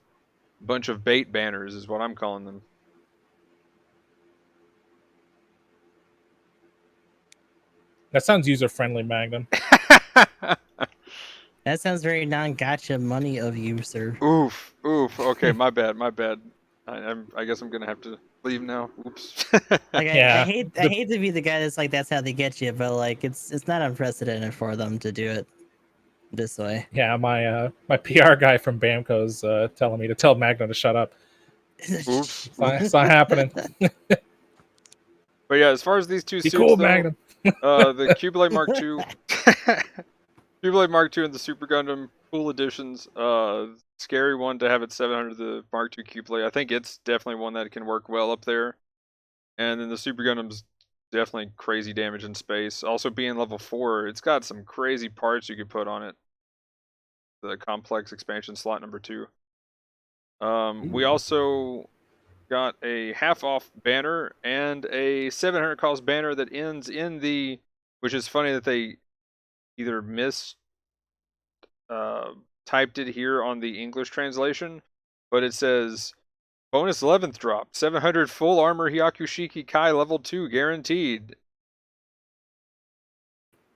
bunch of bait banners, is what I'm calling them. That sounds user friendly, Magnum. That sounds very non-gotcha money of you, sir. Oof. Okay, my bad. I guess I'm gonna have to leave now. Oops. Like Yeah. I hate to be the guy that's like that's how they get you, but like it's not unprecedented for them to do it this way. Yeah, my PR guy from Bamco's telling me to tell Magnum to shut up. Oops. It's not happening. But yeah, as far as these two Be suits, cool, though, Magnum. the Cubelite Mark II, Cubelite Mark II and the Super Gundam full editions. Scary one to have at 700. The Mark II Cubelite. I think it's definitely one that can work well up there. And then the Super Gundam's definitely crazy damage in space. Also being level 4, it's got some crazy parts you could put on it. The complex expansion slot number 2. We also got a half-off banner and a 700 cost banner that ends in the, which is funny that they either typed it here on the English translation, but it says bonus 11th drop, 700 full armor Hyakushiki Kai level 2 guaranteed.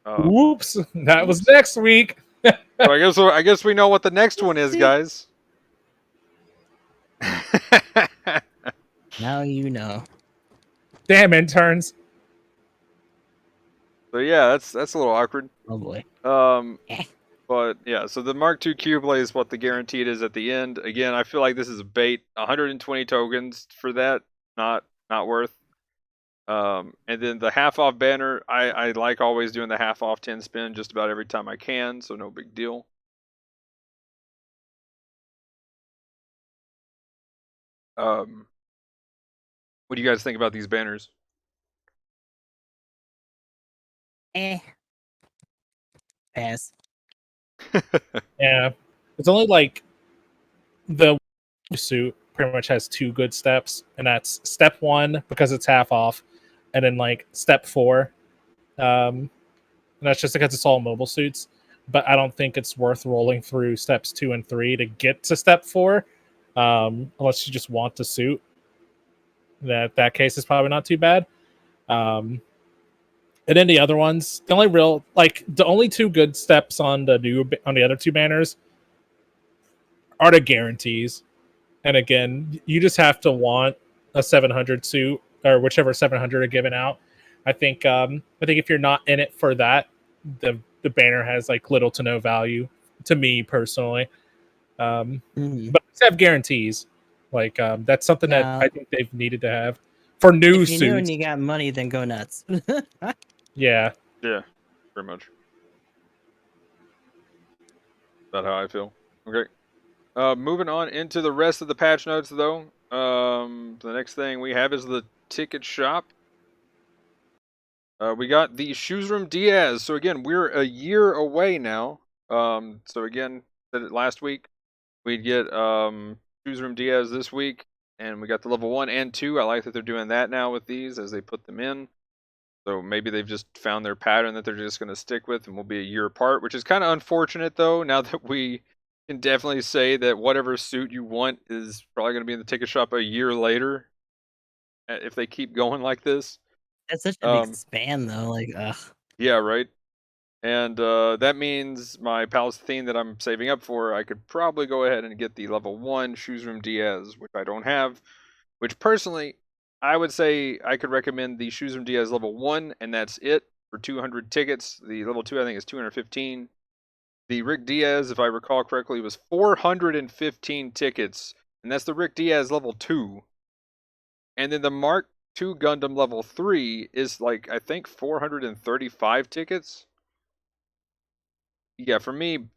Whoops, that was next week. So I guess we know what the next one is, guys. Now you know. Damn interns. So yeah, that's a little awkward. Oh boy. But yeah, so the Mark II Cubeblade is what the guaranteed is at the end. Again, I feel like this is a bait. 120 tokens for that, not worth. And then the half off banner, I like always doing the half off 10 spin just about every time I can, so no big deal. What do you guys think about these banners? Pass. Yeah, it's only like the suit pretty much has two good steps, and that's step 1 because it's half off, and then like step 4, and that's just because it's all mobile suits. But I don't think it's worth rolling through steps 2 and 3 to get to step 4, unless you just want the suit. That case is probably not too bad. And then the other ones, the only two good steps on the other two banners are the guarantees. And again, you just have to want a 700 suit or whichever 700 are given out. I think if you're not in it for that, the banner has like little to no value to me personally. But just have guarantees. Like that's something that I think they've needed to have for new if you suits. knew and you got money, then go nuts. Yeah. Yeah, pretty much. About how I feel. Okay. Moving on into the rest of the patch notes, though. The next thing we have is the ticket shop. We got the Shoes Room Diaz. So again, we're a year away now. So again, said it last week. We'd get Shoes Room Diaz this week, and we got the level 1 and 2. I like that they're doing that now with these as they put them in. So maybe they've just found their pattern that they're just going to stick with, and we'll be a year apart, which is kind of unfortunate, though, now that we can definitely say that whatever suit you want is probably going to be in the ticket shop a year later if they keep going like this. That's such a big span, though. Like, ugh. Yeah, right. And that means my Palestine that I'm saving up for, I could probably go ahead and get the level 1 Shoes Room Diaz, which I don't have, which personally, I would say I could recommend the Shoes Room Diaz level 1, and that's it for 200 tickets. The level 2, I think, is 215. The Rick Diaz, if I recall correctly, was 415 tickets, and that's the Rick Diaz level 2. And then the Mark II Gundam level 3 is like, I think, 435 tickets. Yeah, for me,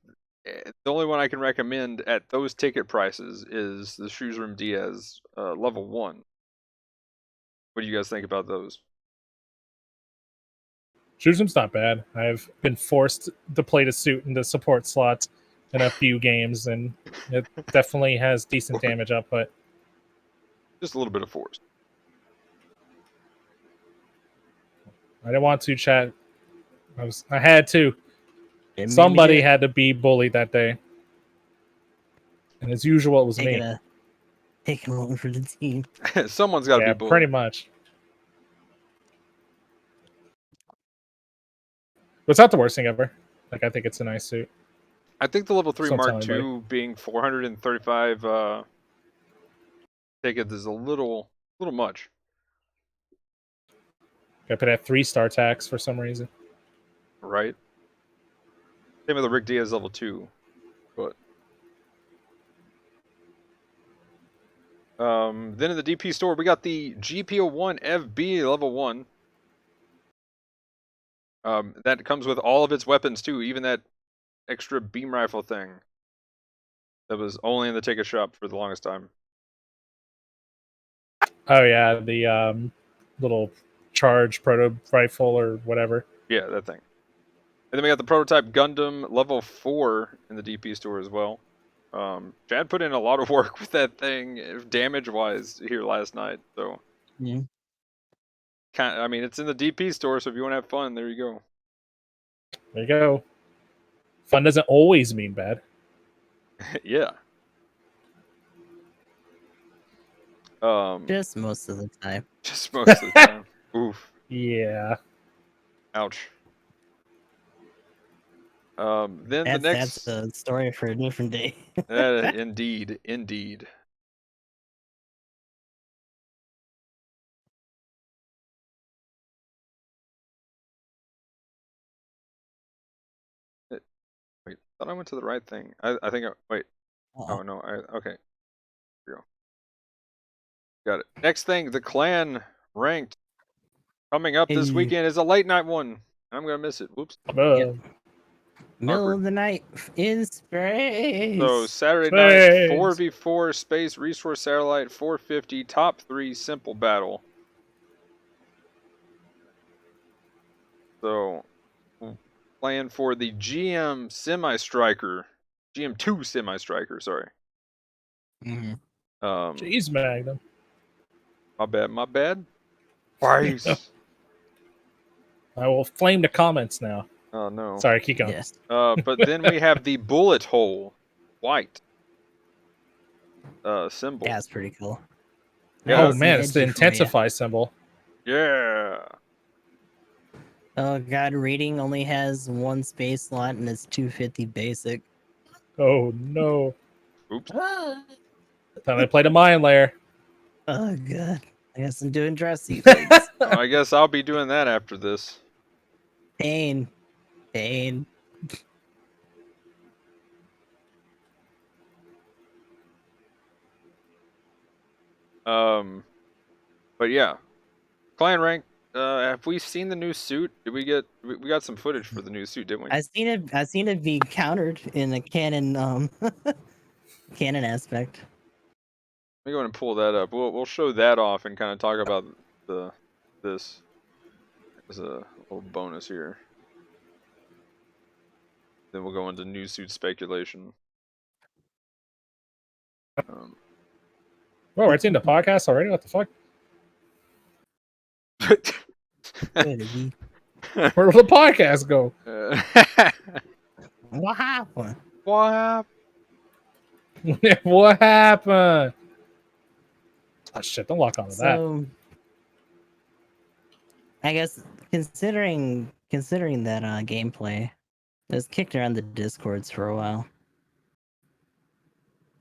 the only one I can recommend at those ticket prices is the Shoes Room Diaz level 1. What do you guys think about those? Shoes Room's not bad. I've been forced to play the suit in the support slots in a few games, and it definitely has decent damage output. Just a little bit of force. I didn't want to chat. I had to. It Somebody had to be bullied that day. And as usual, it was me. Taking one for the team. Someone's got to be bullied. Pretty much. But it's not the worst thing ever. Like, I think it's a nice suit. I think the level 3 Don't Mark tell II being 435 tickets is a little much. I put at 3-star tax for some reason. Right. Same with the Rick Diaz level 2. But then in the DP store, we got the GBO2 FB level 1. That comes with all of its weapons too, even that extra beam rifle thing that was only in the ticket shop for the longest time. Oh yeah, the little charge proto rifle or whatever. Yeah, that thing. And then we got the prototype Gundam level 4 in the DP store as well. Chad put in a lot of work with that thing, damage-wise, here last night. So, yeah. I mean, it's in the DP store, so if you want to have fun, there you go. There you go. Fun doesn't always mean bad. Yeah. Just most of the time. Just most of the time. Oof. Yeah. Ouch. Then the next. That's a story for a different day. Indeed. Wait, thought I went to the right thing. I think wait. Uh-oh. Oh no. Okay. Here we go. Got it. Next thing, the clan ranked coming up this Hey. weekend is a late night one. I'm gonna miss it. Whoops. Yep. Middle Awkward. of the night in space. So Saturday Space. night, 4v4 space resource satellite 450 top 3 simple battle. So playing for the GM semi-striker, GM2 semi-striker. Sorry. Mhm. Jeez, Magnum. My bad. My bad. Twice. I will flame the comments now. Oh no. Sorry, keep going. Yes. But then we have the bullet hole, white symbol. That's pretty cool. Yeah. Oh Nice man, and it's the edgy for ya. intensify symbol. Yeah. Oh god, reading only has 1 space slot and it's 250 basic. Oh no. Oops. Ah. Time I played a mine layer. Oh god. I guess I'm doing dressy things. I guess I'll be doing that after this. Pain. Pain. But yeah, clan rank. Have we seen the new suit? Did we get? We got some footage for the new suit, didn't we? I seen it be countered in the canon canon aspect. Let me go ahead and pull that up. We'll show that off and kind of talk about this as a little bonus here. Then we'll go into new suit speculation. Oh, we're into the podcast already? What the fuck? Where did he- Where will the podcast go? What happened? What happened? What happened? Oh shit, don't lock onto that. So I guess considering that gameplay, it was kicked around the discords for a while.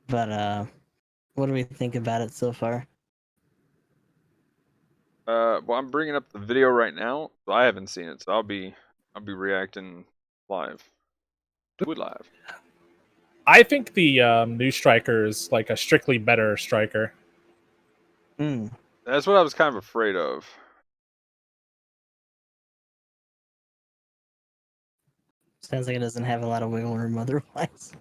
But what do we think about it so far? Well, I'm bringing up the video right now. So I haven't seen it, so I'll be reacting live. Do it live. I think the new striker is like a strictly better striker. Mm. That's what I was kind of afraid of. Sounds like it doesn't have a lot of wiggle room otherwise.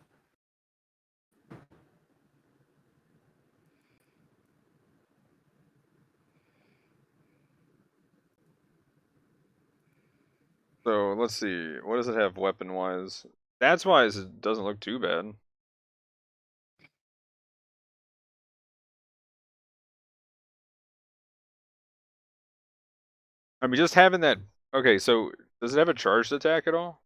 So let's see. What does it have weapon wise? Stats wise, it doesn't look too bad. I mean, just having that. Okay, so does it have a charged attack at all?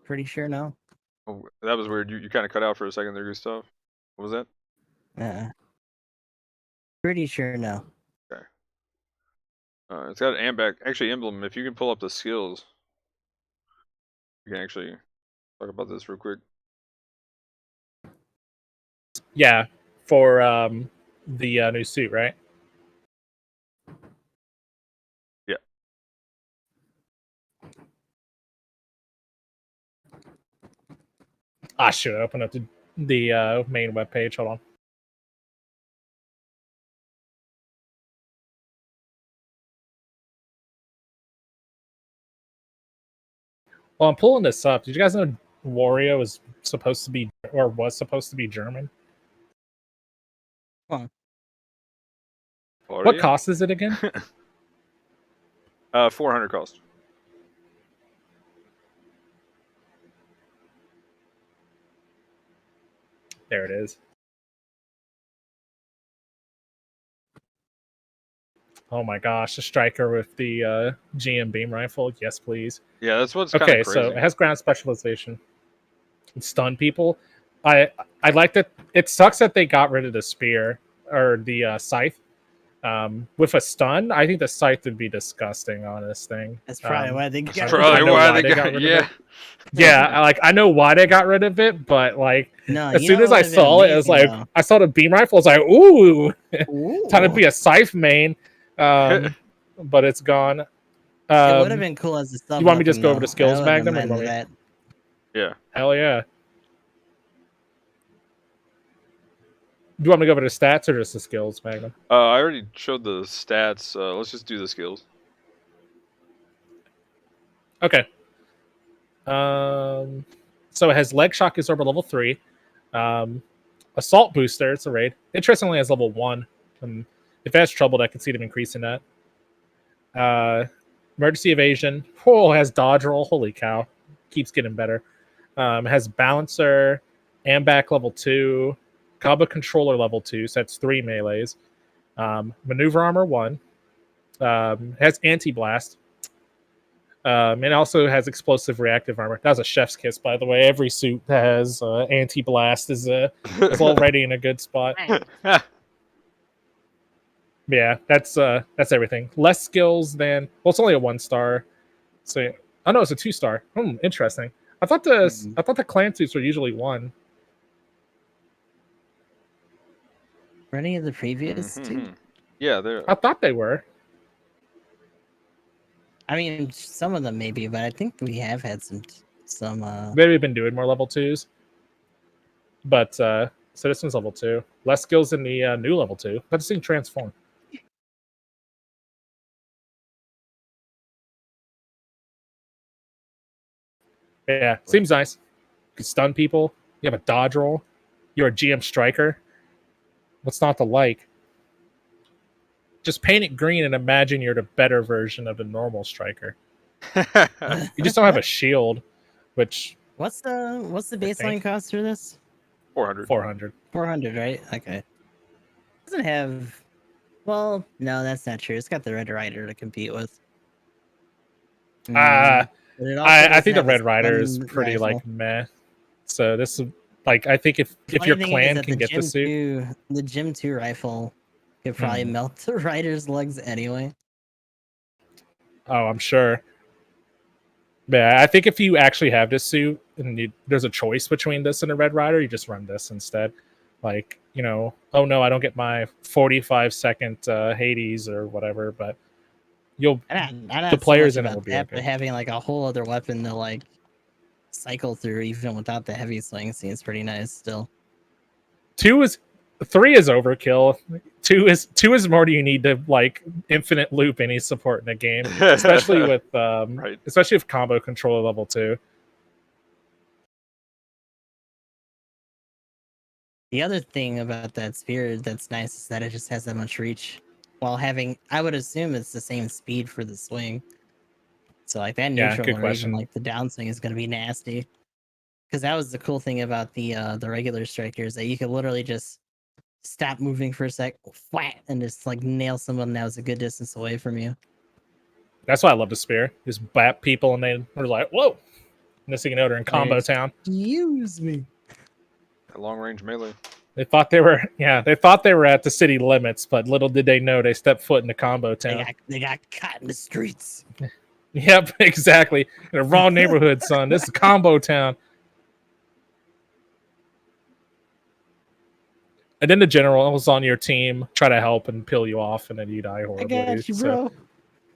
Pretty sure no. Oh, that was weird. You kind of cut out for a second there, Gustav. What was that? Pretty sure no. It's got an actually emblem. If you can pull up the skills, you can actually talk about this real quick. Yeah, for the new suit, right? Yeah. Ah, shoot! I opened up the main webpage. Hold on. Well, I'm pulling this up. Did you guys know Wario is supposed to be, or was supposed to be German? What cost is it again? 400 cost. There it is. Oh my gosh, a striker with the GM beam rifle. Yes, please. Yeah, that's what's kind Okay, of crazy. so it has ground specialization. It stun people. I like that. It sucks that they got rid of the spear or the scythe. With a stun, I think the scythe would be disgusting on this thing. That's probably why they got That's rid of probably I know why why they they got got rid of yeah. it. Yeah, like I know why they got rid of it, but like No, as you soon know as what I would've been saw it, it was amazing, like I saw the beam rifle. I was like, ooh, though? time to Ooh. be a scythe main. But it's gone. It would have been cool as a sub. You want me to just go over weapon, to skills, though. I would've Magnum, or you want me? that. Yeah. Hell yeah. Do you want me to go over to stats or just the skills, Magnum? I already showed the stats. Let's just do the skills. Okay. So it has leg shock is over level 3. Assault booster, it's a raid. Interestingly, has level 1. If it has trouble, I can see them increasing that. Emergency evasion. Oh, has dodge roll. Holy cow. Keeps getting better. Has balancer, ambac level 2, combo controller level 2, so that's 3 melees. Maneuver armor 1. Has anti-blast. It also has explosive reactive armor. That was a chef's kiss, by the way. Every suit that has anti-blast is already in a good spot. Yeah, that's everything. Less skills than it's only a 1-star. So no, it's a 2-star. Interesting. I thought the clan suits were usually 1. Were any of the previous two? Yeah, they're. I thought they were. I mean, some of them maybe, but I think we have had some. Maybe we've been doing more level 2s. But so this one's level 2. Less skills in the new level 2. Let's see transform. Yeah, seems nice. You can stun people. You have a dodge roll. You're a GM striker. What's not to like? Just paint it green and imagine you're the better version of the normal striker. You just don't have a shield, which What's the baseline cost for this? 400. 400. 400, right? Okay. Doesn't have. Well, no, that's not true. It's got the Red Rider to compete with. I think the have a Red Rider is stun pretty rifle. like meh. So this is like I think if your Funny thing is clan that can get the suit, the Gym 2 rifle could probably melt the Rider's legs anyway. oh, I'm sure. Yeah, I think if you actually have this suit and there's a choice between this and a Red Rider, you just run this instead. Like, oh no, I don't get my 45-second Hades or whatever, but the players in it will be that, okay. but having like a whole other weapon to like cycle through even without the heavy swing seems pretty nice still. 3 is overkill. 2 is more do you need to like infinite loop any support in the game, especially with Right. especially with combo controller level 2. The other thing about that spear that's nice is that it just has that much reach while having, I would assume it's the same speed for the swing. So like that neutral good or question. even like the downswing is going to be nasty. Because that was the cool thing about the regular strikers, that you could literally just stop moving for a sec, flat, and just like nail someone that was a good distance away from you. That's why I love the spear. Just bap people and they were like, whoa. Next thing you know, they're in combo town. Use me. Long range melee. They thought they were at the city limits, but little did they know they stepped foot in the combo town. They got caught in the streets. Yep, exactly. In the wrong neighborhood, son. This is combo town. And then the generals on your team try to help and peel you off, and then you die horribly. I got you, bro.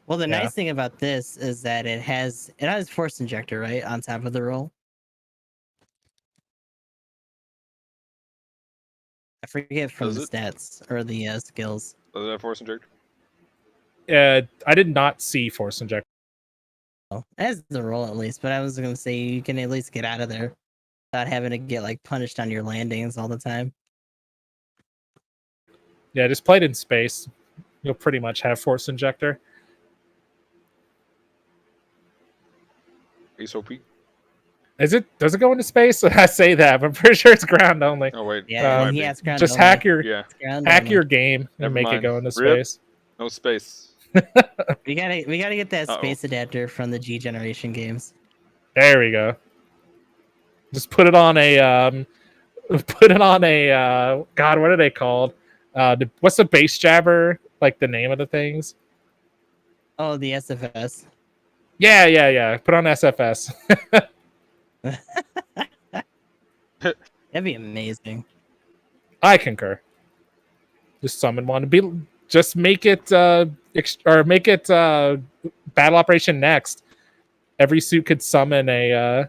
Well, the yeah. nice thing about this is that it has force injector, right, on top of the roll. I forget from the stats or the skills. Does it have force injector? I did not see force injector. As the roll at least, but I was gonna say you can at least get out of there without having to get like punished on your landings all the time. Yeah, just play it in space. You'll pretty much have force injector. Ace OP. Does it go into space? I say that, but I'm pretty sure it's ground only. Oh wait, yeah, it's ground just only. hack your game and Never make mind. it go into Rip. space. No space. We gotta get that space adapter from the G generation games. There we go. Just put it on a God, what are they called? What's the base jabber? Like the name of the things? Oh, the SFS. Yeah. Put on SFS. That'd be amazing. I concur. Just summon one. Just make it Battle Operation Next, every suit could summon a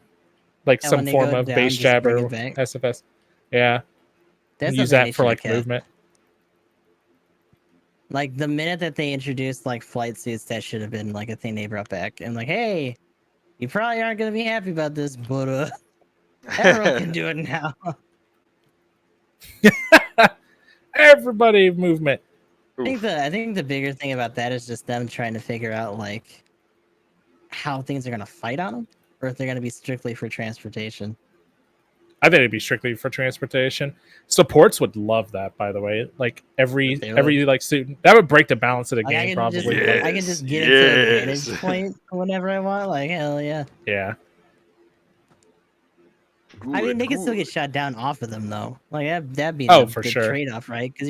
like And some when they form go of down, base just jab bring or it back. SFS. Yeah, That's use something they that for should have like kept. movement. Like the minute that they introduced like flight suits, that should have been like a thing they brought back. And like, hey, you probably aren't gonna be happy about this, but everyone can do it now. Everybody movement. I think the bigger thing about that is just them trying to figure out like how things are gonna fight on them, or if they're gonna be strictly for transportation. I think it'd be strictly for transportation. Supports would love that, by the way. Like every They would. like suit that would break the balance of the Like I game, can just probably. Yes, I can just get into a vantage yes. point whenever I want. Like hell yeah. Yeah. I mean, they can still get Good. shot down off of them though. Like that'd be Oh, the, for the sure. trade-off, right? Because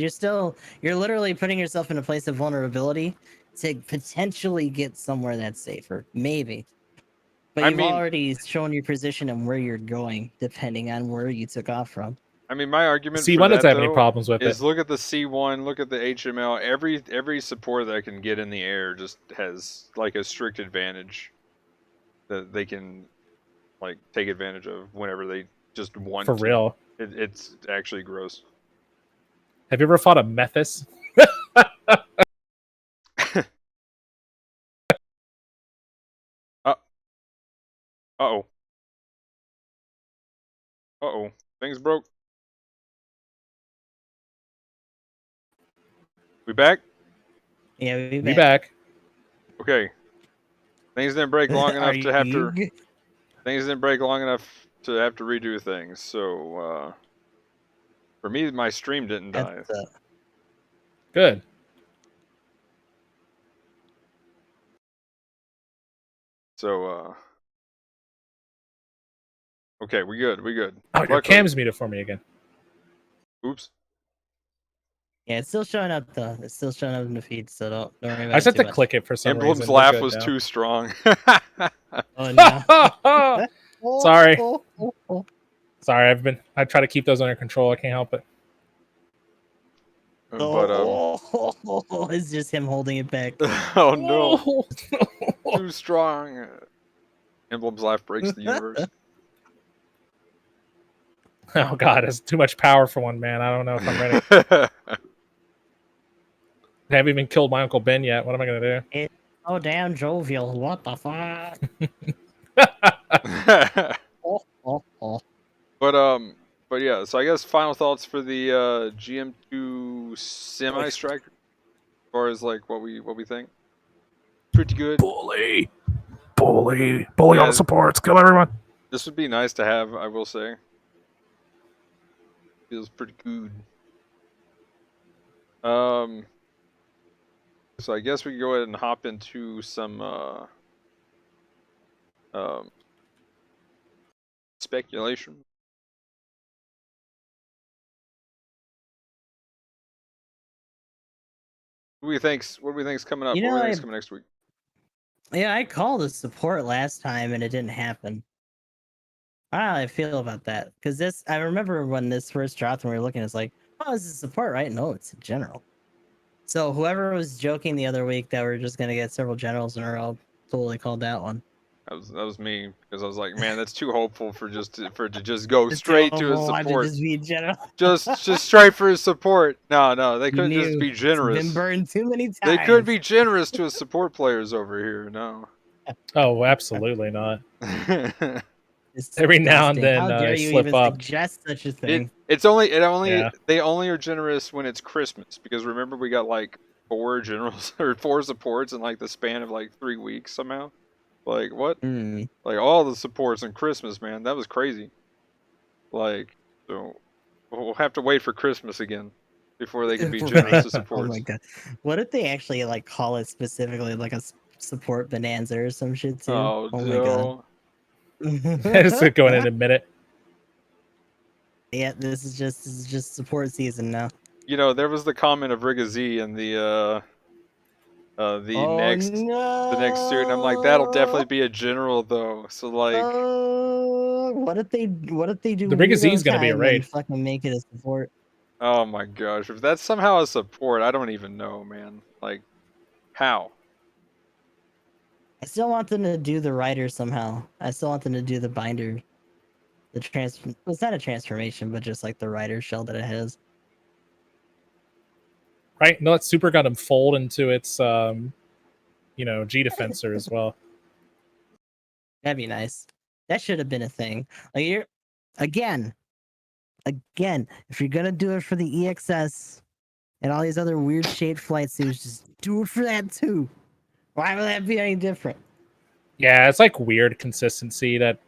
you're literally putting yourself in a place of vulnerability to potentially get somewhere that's safer, maybe. But I you've mean- already shown your position and where you're going, depending on where you took off from. I mean, my argument C1 for that doesn't have any though problems with is it. look at the C1, look at the HML. Every support that can get in the air just has like a strict advantage that they can like take advantage of whenever they just want For to. real. It's actually gross. Have you ever fought a Methus? Uh-oh. Uh-oh. Things broke. We back? Yeah, We back. Okay. Things didn't break long enough to have to you- things didn't break long enough to have to redo things. So for me my stream didn't die. That's, Good. So okay, we good. Oh, your Luckily- cam's muted for me again. Oops. yeah, it's still showing up though. It's still showing up in the feed, so don't worry about I just it have too to much. click it for some Emblem's reason. laugh We're good was now. too strong. Oh no. Sorry. Oh. Sorry, I try to keep those under control. I can't help it. But It's just him holding it back. oh no. Too strong. Emblem's life breaks the universe. Oh god, it's too much power for one man. I don't know if I'm ready. I haven't even killed my Uncle Ben yet. What am I gonna do? Oh damn jovial. What the fuck? But yeah, so I guess final thoughts for the GM2 semi striker as far as like what we think. Pretty good. Bully all Yeah. the supports, kill everyone. This would be nice to have, I will say. Feels pretty good. So I guess we can go ahead and hop into some speculation. What do we think's coming up? You What do know, we think's coming next week? Yeah, I called the support last time and it didn't happen. I don't know how I feel about that. Because I remember when this first dropped and we were looking, it's like, oh, this is support, right? No, it's a general. So whoever was joking the other week that we're just gonna get several generals in a row totally called that one. That was me, because I was like, man, that's too hopeful for it to just go straight to a support. Just be general. just straight for his support. No, they couldn't just be It's generous. been burned too many times. They could be generous to his support players over here. No. Oh, absolutely not. It's Every now and disgusting. then, How dare I you slip even up. suggest such a thing? Yeah. They only are generous when it's Christmas, because remember we got like 4 generals or 4 supports in like the span of like 3 weeks somehow. Like what? Hmm. Like all the supports in Christmas, man. That was crazy. Like, so we'll have to wait for Christmas again before they can be generous to Oh supports. my god! What if they actually like call it specifically like a support bonanza or some shit too? Oh, my no. god! Just going in a minute. Yeah, this is just support season now. You know, there was the comment of Riga-Z in the next suit, and I'm like, that'll definitely be a general though. So like, What if they do The Riga-Z is gonna be a time raid. and fucking make it a support? oh my gosh, if that's somehow a support, I don't even know, man. Like, how? I still want them to do the rider somehow. I still want them to do the binder. Well, it's not a transformation, but just like the rider shell that it has. Right? No, it's Super Gundam fold into its G defensor as well. That'd be nice. That should have been a thing. Like you're again, if you're gonna do it for the EXS and all these other weird shaped flight suits, just do it for that too. Why would that be any different? Yeah, it's like weird consistency that,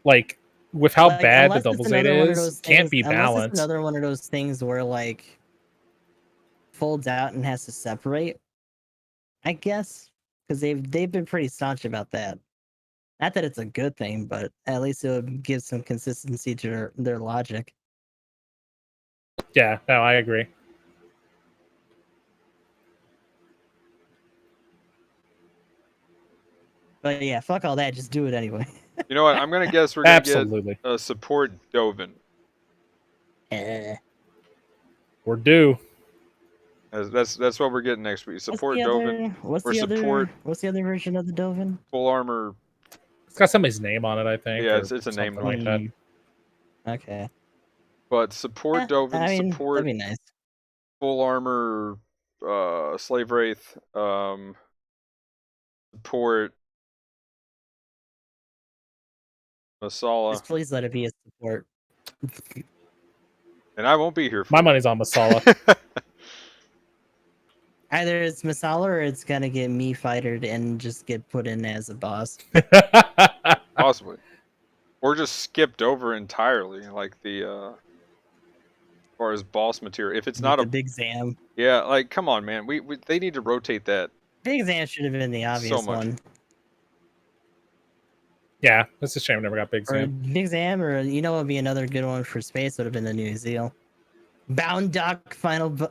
like, with how Like, bad the unless double it's Zeta another one of is, those can't things, be unless it's balanced. another one of those things where like folds out and has to separate. I guess because they've been pretty staunch about that. Not that it's a good thing, but at least it would give some consistency to their logic. Yeah, no, I agree. But yeah, fuck all that. Just do it anyway. You know what? I'm gonna guess we're gonna get Absolutely. a support Dovin. We're due. That's what we're getting next week. Support Dovin. What's or the support other version of the Dovin? full armor. It's got somebody's name on it, I think. Yeah, or it's a name something like that. Okay. But support Yeah, Dovin, I mean, support that'd be nice. full armor slave wraith, support Masala. Just please let it be a support. And I won't be here for My it. money's on Masala. Either it's Masala or it's gonna get me fightered and just get put in as a boss. Possibly. Or just skipped over entirely, like the as far as boss material. If it's not the Big Zam. Yeah, like come on, man. We they need to rotate that. Big Zam should have been the obvious much. one. Yeah, it's a shame we never got Big Or Zam. Big Zam, or you know what would be another good one for space would have been the New Zeal. Bound Dock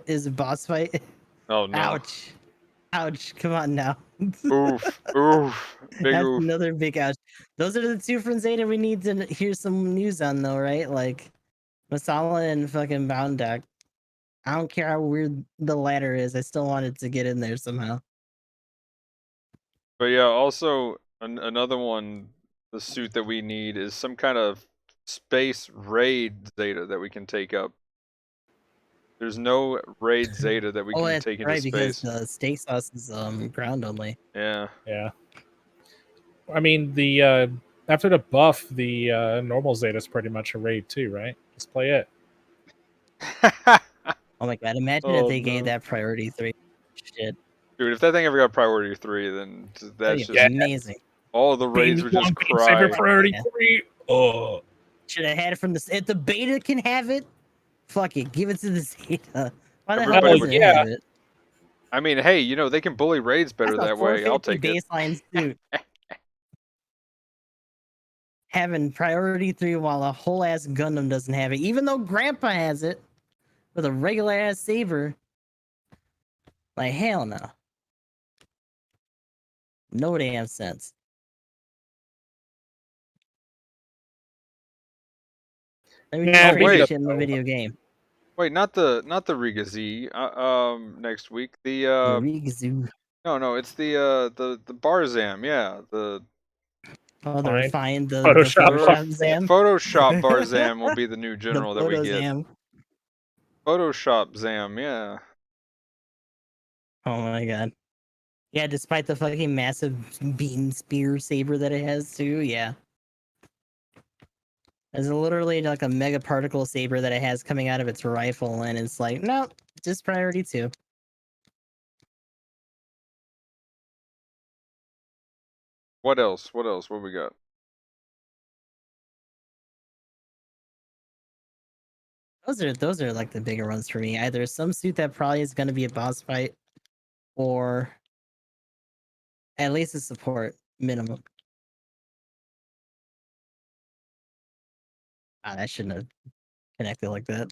is a boss fight. Oh no. Ouch. Ouch. Come on now. Oof. Oof. Big That's oof. another big ouch. Those are the two from Zeta we need to hear some news on though, right? Like Masala and fucking Bound Dock. I don't care how weird the ladder is. I still wanted to get in there somehow. But yeah, also another one, the suit that we need is some kind of space raid Zeta that we can take up. There's no raid Zeta that we can That's take into right, because space. the steak sauce is ground only. Yeah. Yeah. I mean, the after the buff, the normal Zeta is pretty much a raid too, right? Let's play it. Oh my god! Imagine if they gave that priority 3. Shit. Dude, if that thing ever got priority 3, then that's just amazing. all the raids would just cry. Saber priority 3. Oh. Should have had it from the. If the beta can have it, fuck it, give it to the Zeta. Why the Everybody hell would doesn't it have it? I mean, hey, you know they can bully raids better That's a that way. I'll 450 take it. baseline suit. Having priority 3 while a whole ass Gundam doesn't have it, even though Grandpa has it with a regular ass saber. Like hell no. No damn sense. Let me Yeah, crazy shit in the video game. Wait, not the Riga Z. Next week the Rigazu. No, it's the Barzam. Yeah, the refined the Photoshop Zam. Photoshop Barzam will be the new general that we get. Zam. Photoshop Zam, yeah. Oh my god. Yeah, despite the fucking massive beam spear saber that it has too, yeah. There's literally like a mega particle saber that it has coming out of its rifle, and it's like, nope, just priority 2. What else? What we got? Those are like the bigger ones for me. Either some suit that probably is going to be a boss fight, or at least a support minimum. That shouldn't have connected like that.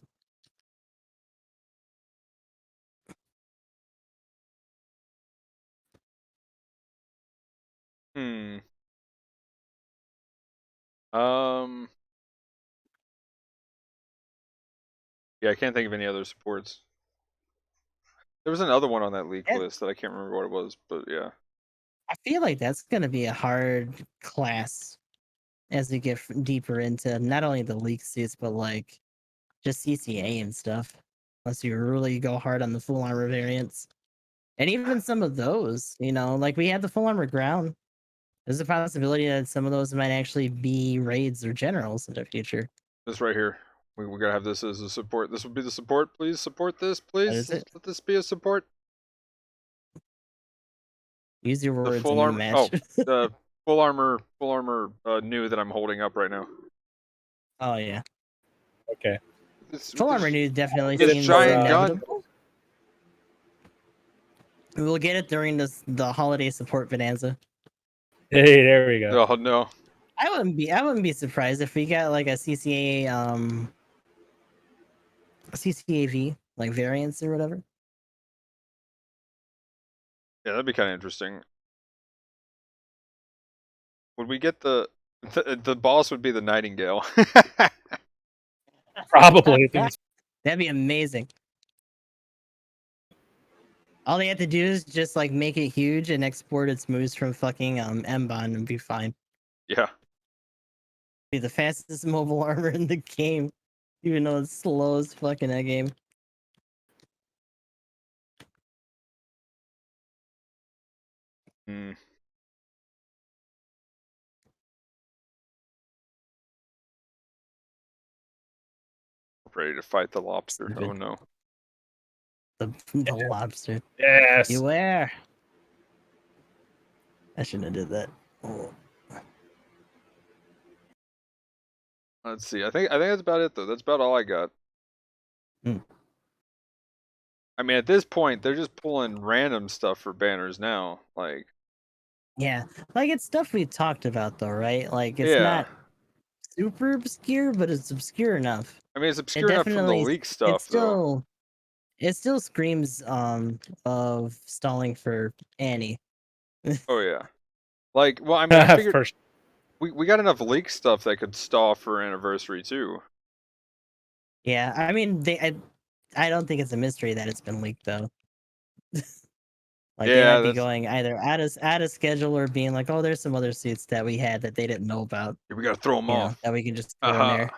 Yeah, I can't think of any other supports. There was another one on that leak list that I can't remember what it was, but yeah. I feel like that's gonna be a hard class as we get deeper into not only the league suits, but like just CCA and stuff. Unless you really go hard on the full armor variants. And even some of those, you know, like we have the full armor ground. There's a possibility that some of those might actually be raids or generals in the future. This right here. We gotta have this as a support. This would be the support. Please support this. Please is it? let this be a support. Use your The words full in a armor. match. Oh, the full armor new that I'm holding up right now. Oh yeah. Okay. Full armor new definitely this seems giant gun. inevitable. We'll get it during the holiday support bonanza. Hey, there we go. Oh no. I wouldn't be surprised if we got like a CCA CCAV like variants or whatever. Yeah, that'd be kind of interesting. Would we get the boss would be the Nightingale? Probably. That'd be amazing. All they have to do is just like make it huge and export its moves from fucking Mbon and be fine. Yeah. Be the fastest mobile armor in the game, even though it's slow as fuck in that game. Hmm. Ready to fight the lobster. Stupid. Oh no. The lobster. Yes. Beware. I shouldn't have did that. Oh. Let's see. I think that's about it though. That's about all I got. Hmm. I mean, at this point, they're just pulling random stuff for banners now. Like, Yeah, like it's stuff we talked about though, right? Like it's yeah. not super obscure, but it's obscure enough. I mean, it's obscure enough from the definitely- leak stuff though. It still screams of stalling for Annie. Oh yeah. Like, well, I mean, I figured First, we got enough leak stuff that could stall for anniversary too. Yeah, I mean I don't think it's a mystery that it's been leaked though. Like they Yeah, might be that's- going either out of schedule or being like, oh, there's some other suits that we had that they didn't know about. we gotta throw them You know, off. that we can just throw in there.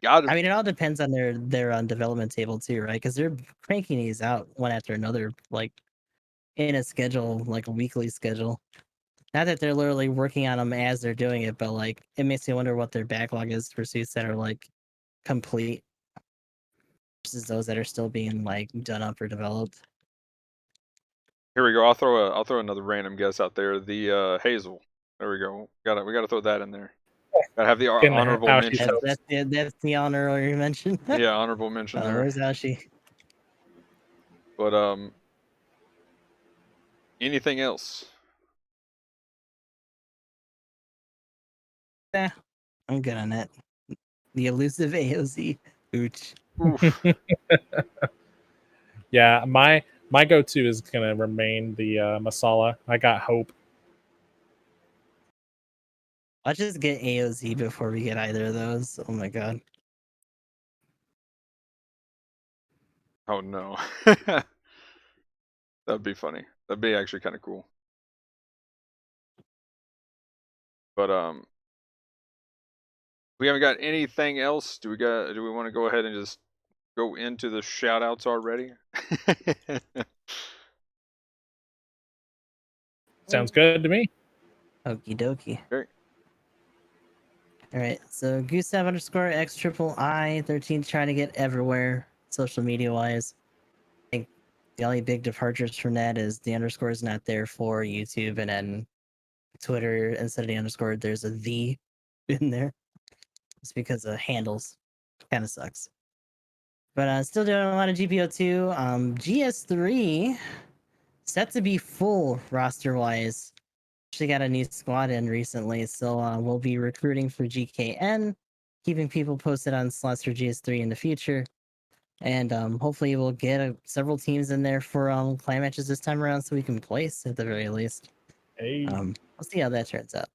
Got it. I mean, it all depends on their development table too, right? Because they're cranking these out one after another, like in a schedule, like a weekly schedule. Not that they're literally working on them as they're doing it, but like it makes me wonder what their backlog is for suits that are like complete versus those that are still being like done up or developed. Here we go. I'll throw another random guess out there. The Hazel. There we go. We gotta throw that in there. Gotta have the In there. honorable How she mention. sells. That's the honorary mention. Yeah, honorable mention there. Where's Ashi? But anything else? I'm good on that. The elusive AOZ. Ooch. Oof. Yeah, my go-to is gonna remain the Masala. I got hope. Let's just get AOZ before we get either of those. Oh my god. Oh no. That'd be funny. That'd be actually kind of cool. But we haven't got anything else. Do we want to go ahead and just go into the shout outs already? Sounds good to me. Okie dokie. Okay. Alright, so Ga-Zowmn_X_I13 trying to get everywhere, social media wise. I think the only big departures from that is the underscore is not there for YouTube, and then Twitter, instead of the underscore, there's a the in there. It's because of handles. Kind of sucks. But still doing a lot of GBO2. GS3 set to be full roster wise. Actually got a new squad in recently, so we'll be recruiting for GKN, keeping people posted on slots for GS3 in the future, and hopefully we'll get several teams in there for clan matches this time around, so we can place at the very least. Hey. We'll see how that turns out.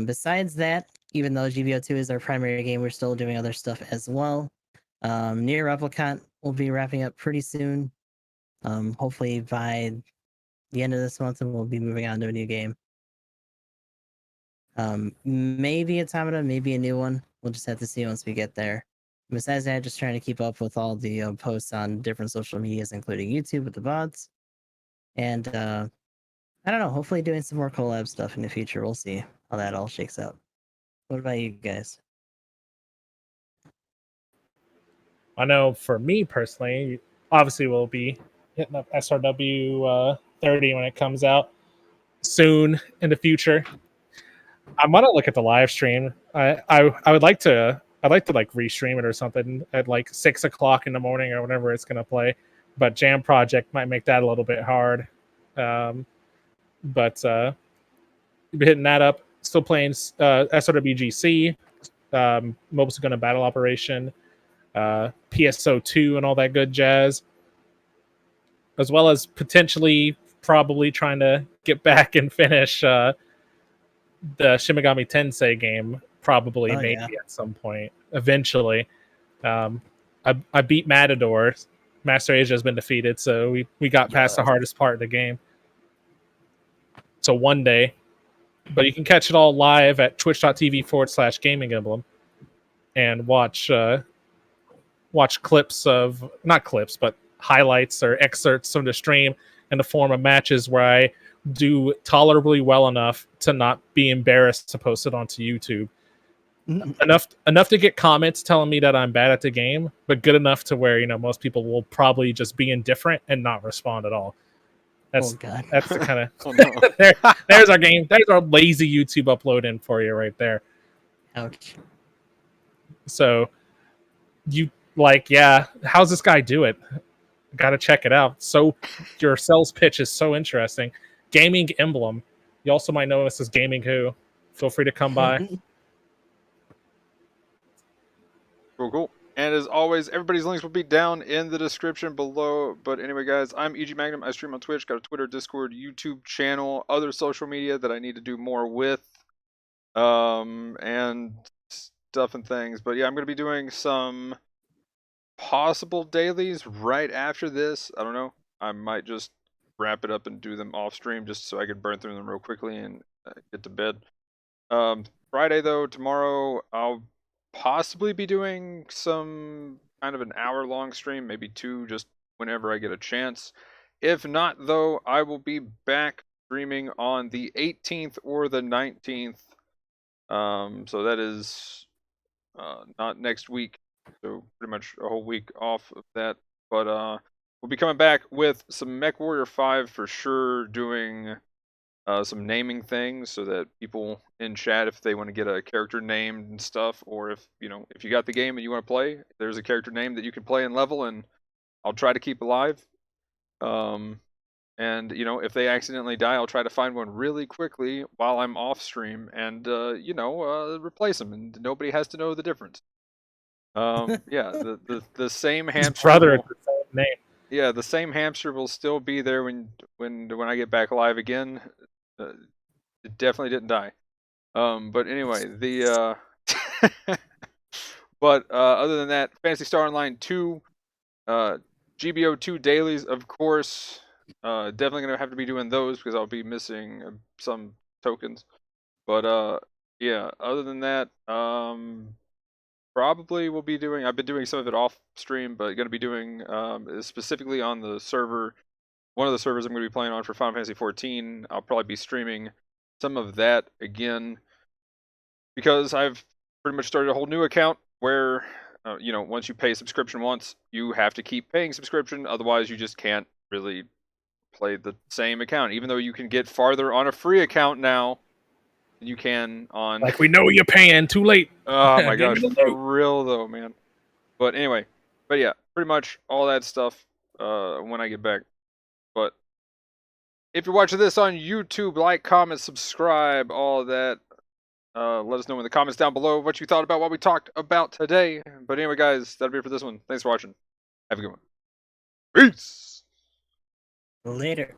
Besides that, even though GBO2 is our primary game, we're still doing other stuff as well. Near Replicant will be wrapping up pretty soon. Hopefully by the end of this month, and we'll be moving on to a new game. Maybe Automata, maybe a new one. We'll just have to see once we get there. Besides that, just trying to keep up with all the posts on different social medias, including YouTube with the VODs. And I don't know, hopefully doing some more collab stuff in the future. We'll see how that all shakes out. What about you guys? I know for me personally, obviously we'll be hitting up SRW 30 when it comes out soon in the future. I want to look at the live stream. I would like to like restream it or something at like 6 o'clock in the morning or whenever it's gonna play. But Jam Project might make that a little bit hard. But hitting that up. Still playing SRWGC, Mobile Suit Gundam Battle Operation, PSO2, and all that good jazz, as well as potentially probably trying to get back and finish the Shin Megami Tensei game, probably maybe at some point eventually. I beat Matador. Master Asia has been defeated, so we got past the hardest part of the game. So one day, but you can catch it all live at twitch.tv/GamingEmblem and watch clips of, not clips, but highlights or excerpts from the stream in the form of matches where I do tolerably well enough to not be embarrassed to post it onto YouTube. Enough to get comments telling me that I'm bad at the game, but good enough to where, you know, most people will probably just be indifferent and not respond at all. That's the kind of Oh, no. there's our game. There's our lazy YouTube upload in for you right there. Ouch. So you how's this guy do it? Gotta check it out. So your sales pitch is so interesting. GamingEmblem. You also might know us as Gaming Who. Feel free to come by. Cool. And as always, everybody's links will be down in the description below. But anyway, guys, I'm EG Magnum. I stream on Twitch, got a Twitter, Discord, YouTube channel, other social media that I need to do more with, and stuff and things. But yeah, I'm going to be doing some possible dailies right after this. I don't know. I might just wrap it up and do them off stream just so I can burn through them real quickly and get to bed. Friday, though, tomorrow, I'll possibly be doing some kind of an hour-long stream, maybe 2, just whenever I get a chance. If not, though, I will be back streaming on the 18th or the 19th. So that is not next week, so pretty much a whole week off of that. But we'll be coming back with some MechWarrior 5 for sure, doing some naming things so that people in chat, if they want to get a character named and stuff, or if you got the game and you want to play, there's a character name that you can play and level, and I'll try to keep alive. And if they accidentally die, I'll try to find one really quickly while I'm off stream and replace them, and nobody has to know the difference. Yeah, the same hamster. Brother, the same name. Yeah, the same hamster will still be there when I get back alive again. It definitely didn't die. But anyway, but other than that, Phantasy Star Online 2, GBO2 dailies, of course. Definitely gonna have to be doing those because I'll be missing some tokens. But yeah, other than that, probably will be doing. I've been doing some of it off stream, but gonna be doing specifically on the server. One of the servers I'm going to be playing on for Final Fantasy XIV, I'll probably be streaming some of that again because I've pretty much started a whole new account where, once you pay subscription once, you have to keep paying subscription. Otherwise, you just can't really play the same account, even though you can get farther on a free account now than you can on... Like, we know you're paying, too late. Oh my gosh, for real though, man. But anyway, yeah, pretty much all that stuff when I get back. But if you're watching this on YouTube, like, comment, subscribe, all that. Let us know in the comments down below what you thought about what we talked about today. But anyway, guys, that'll be it for this one. Thanks for watching. Have a good one. Peace. Later.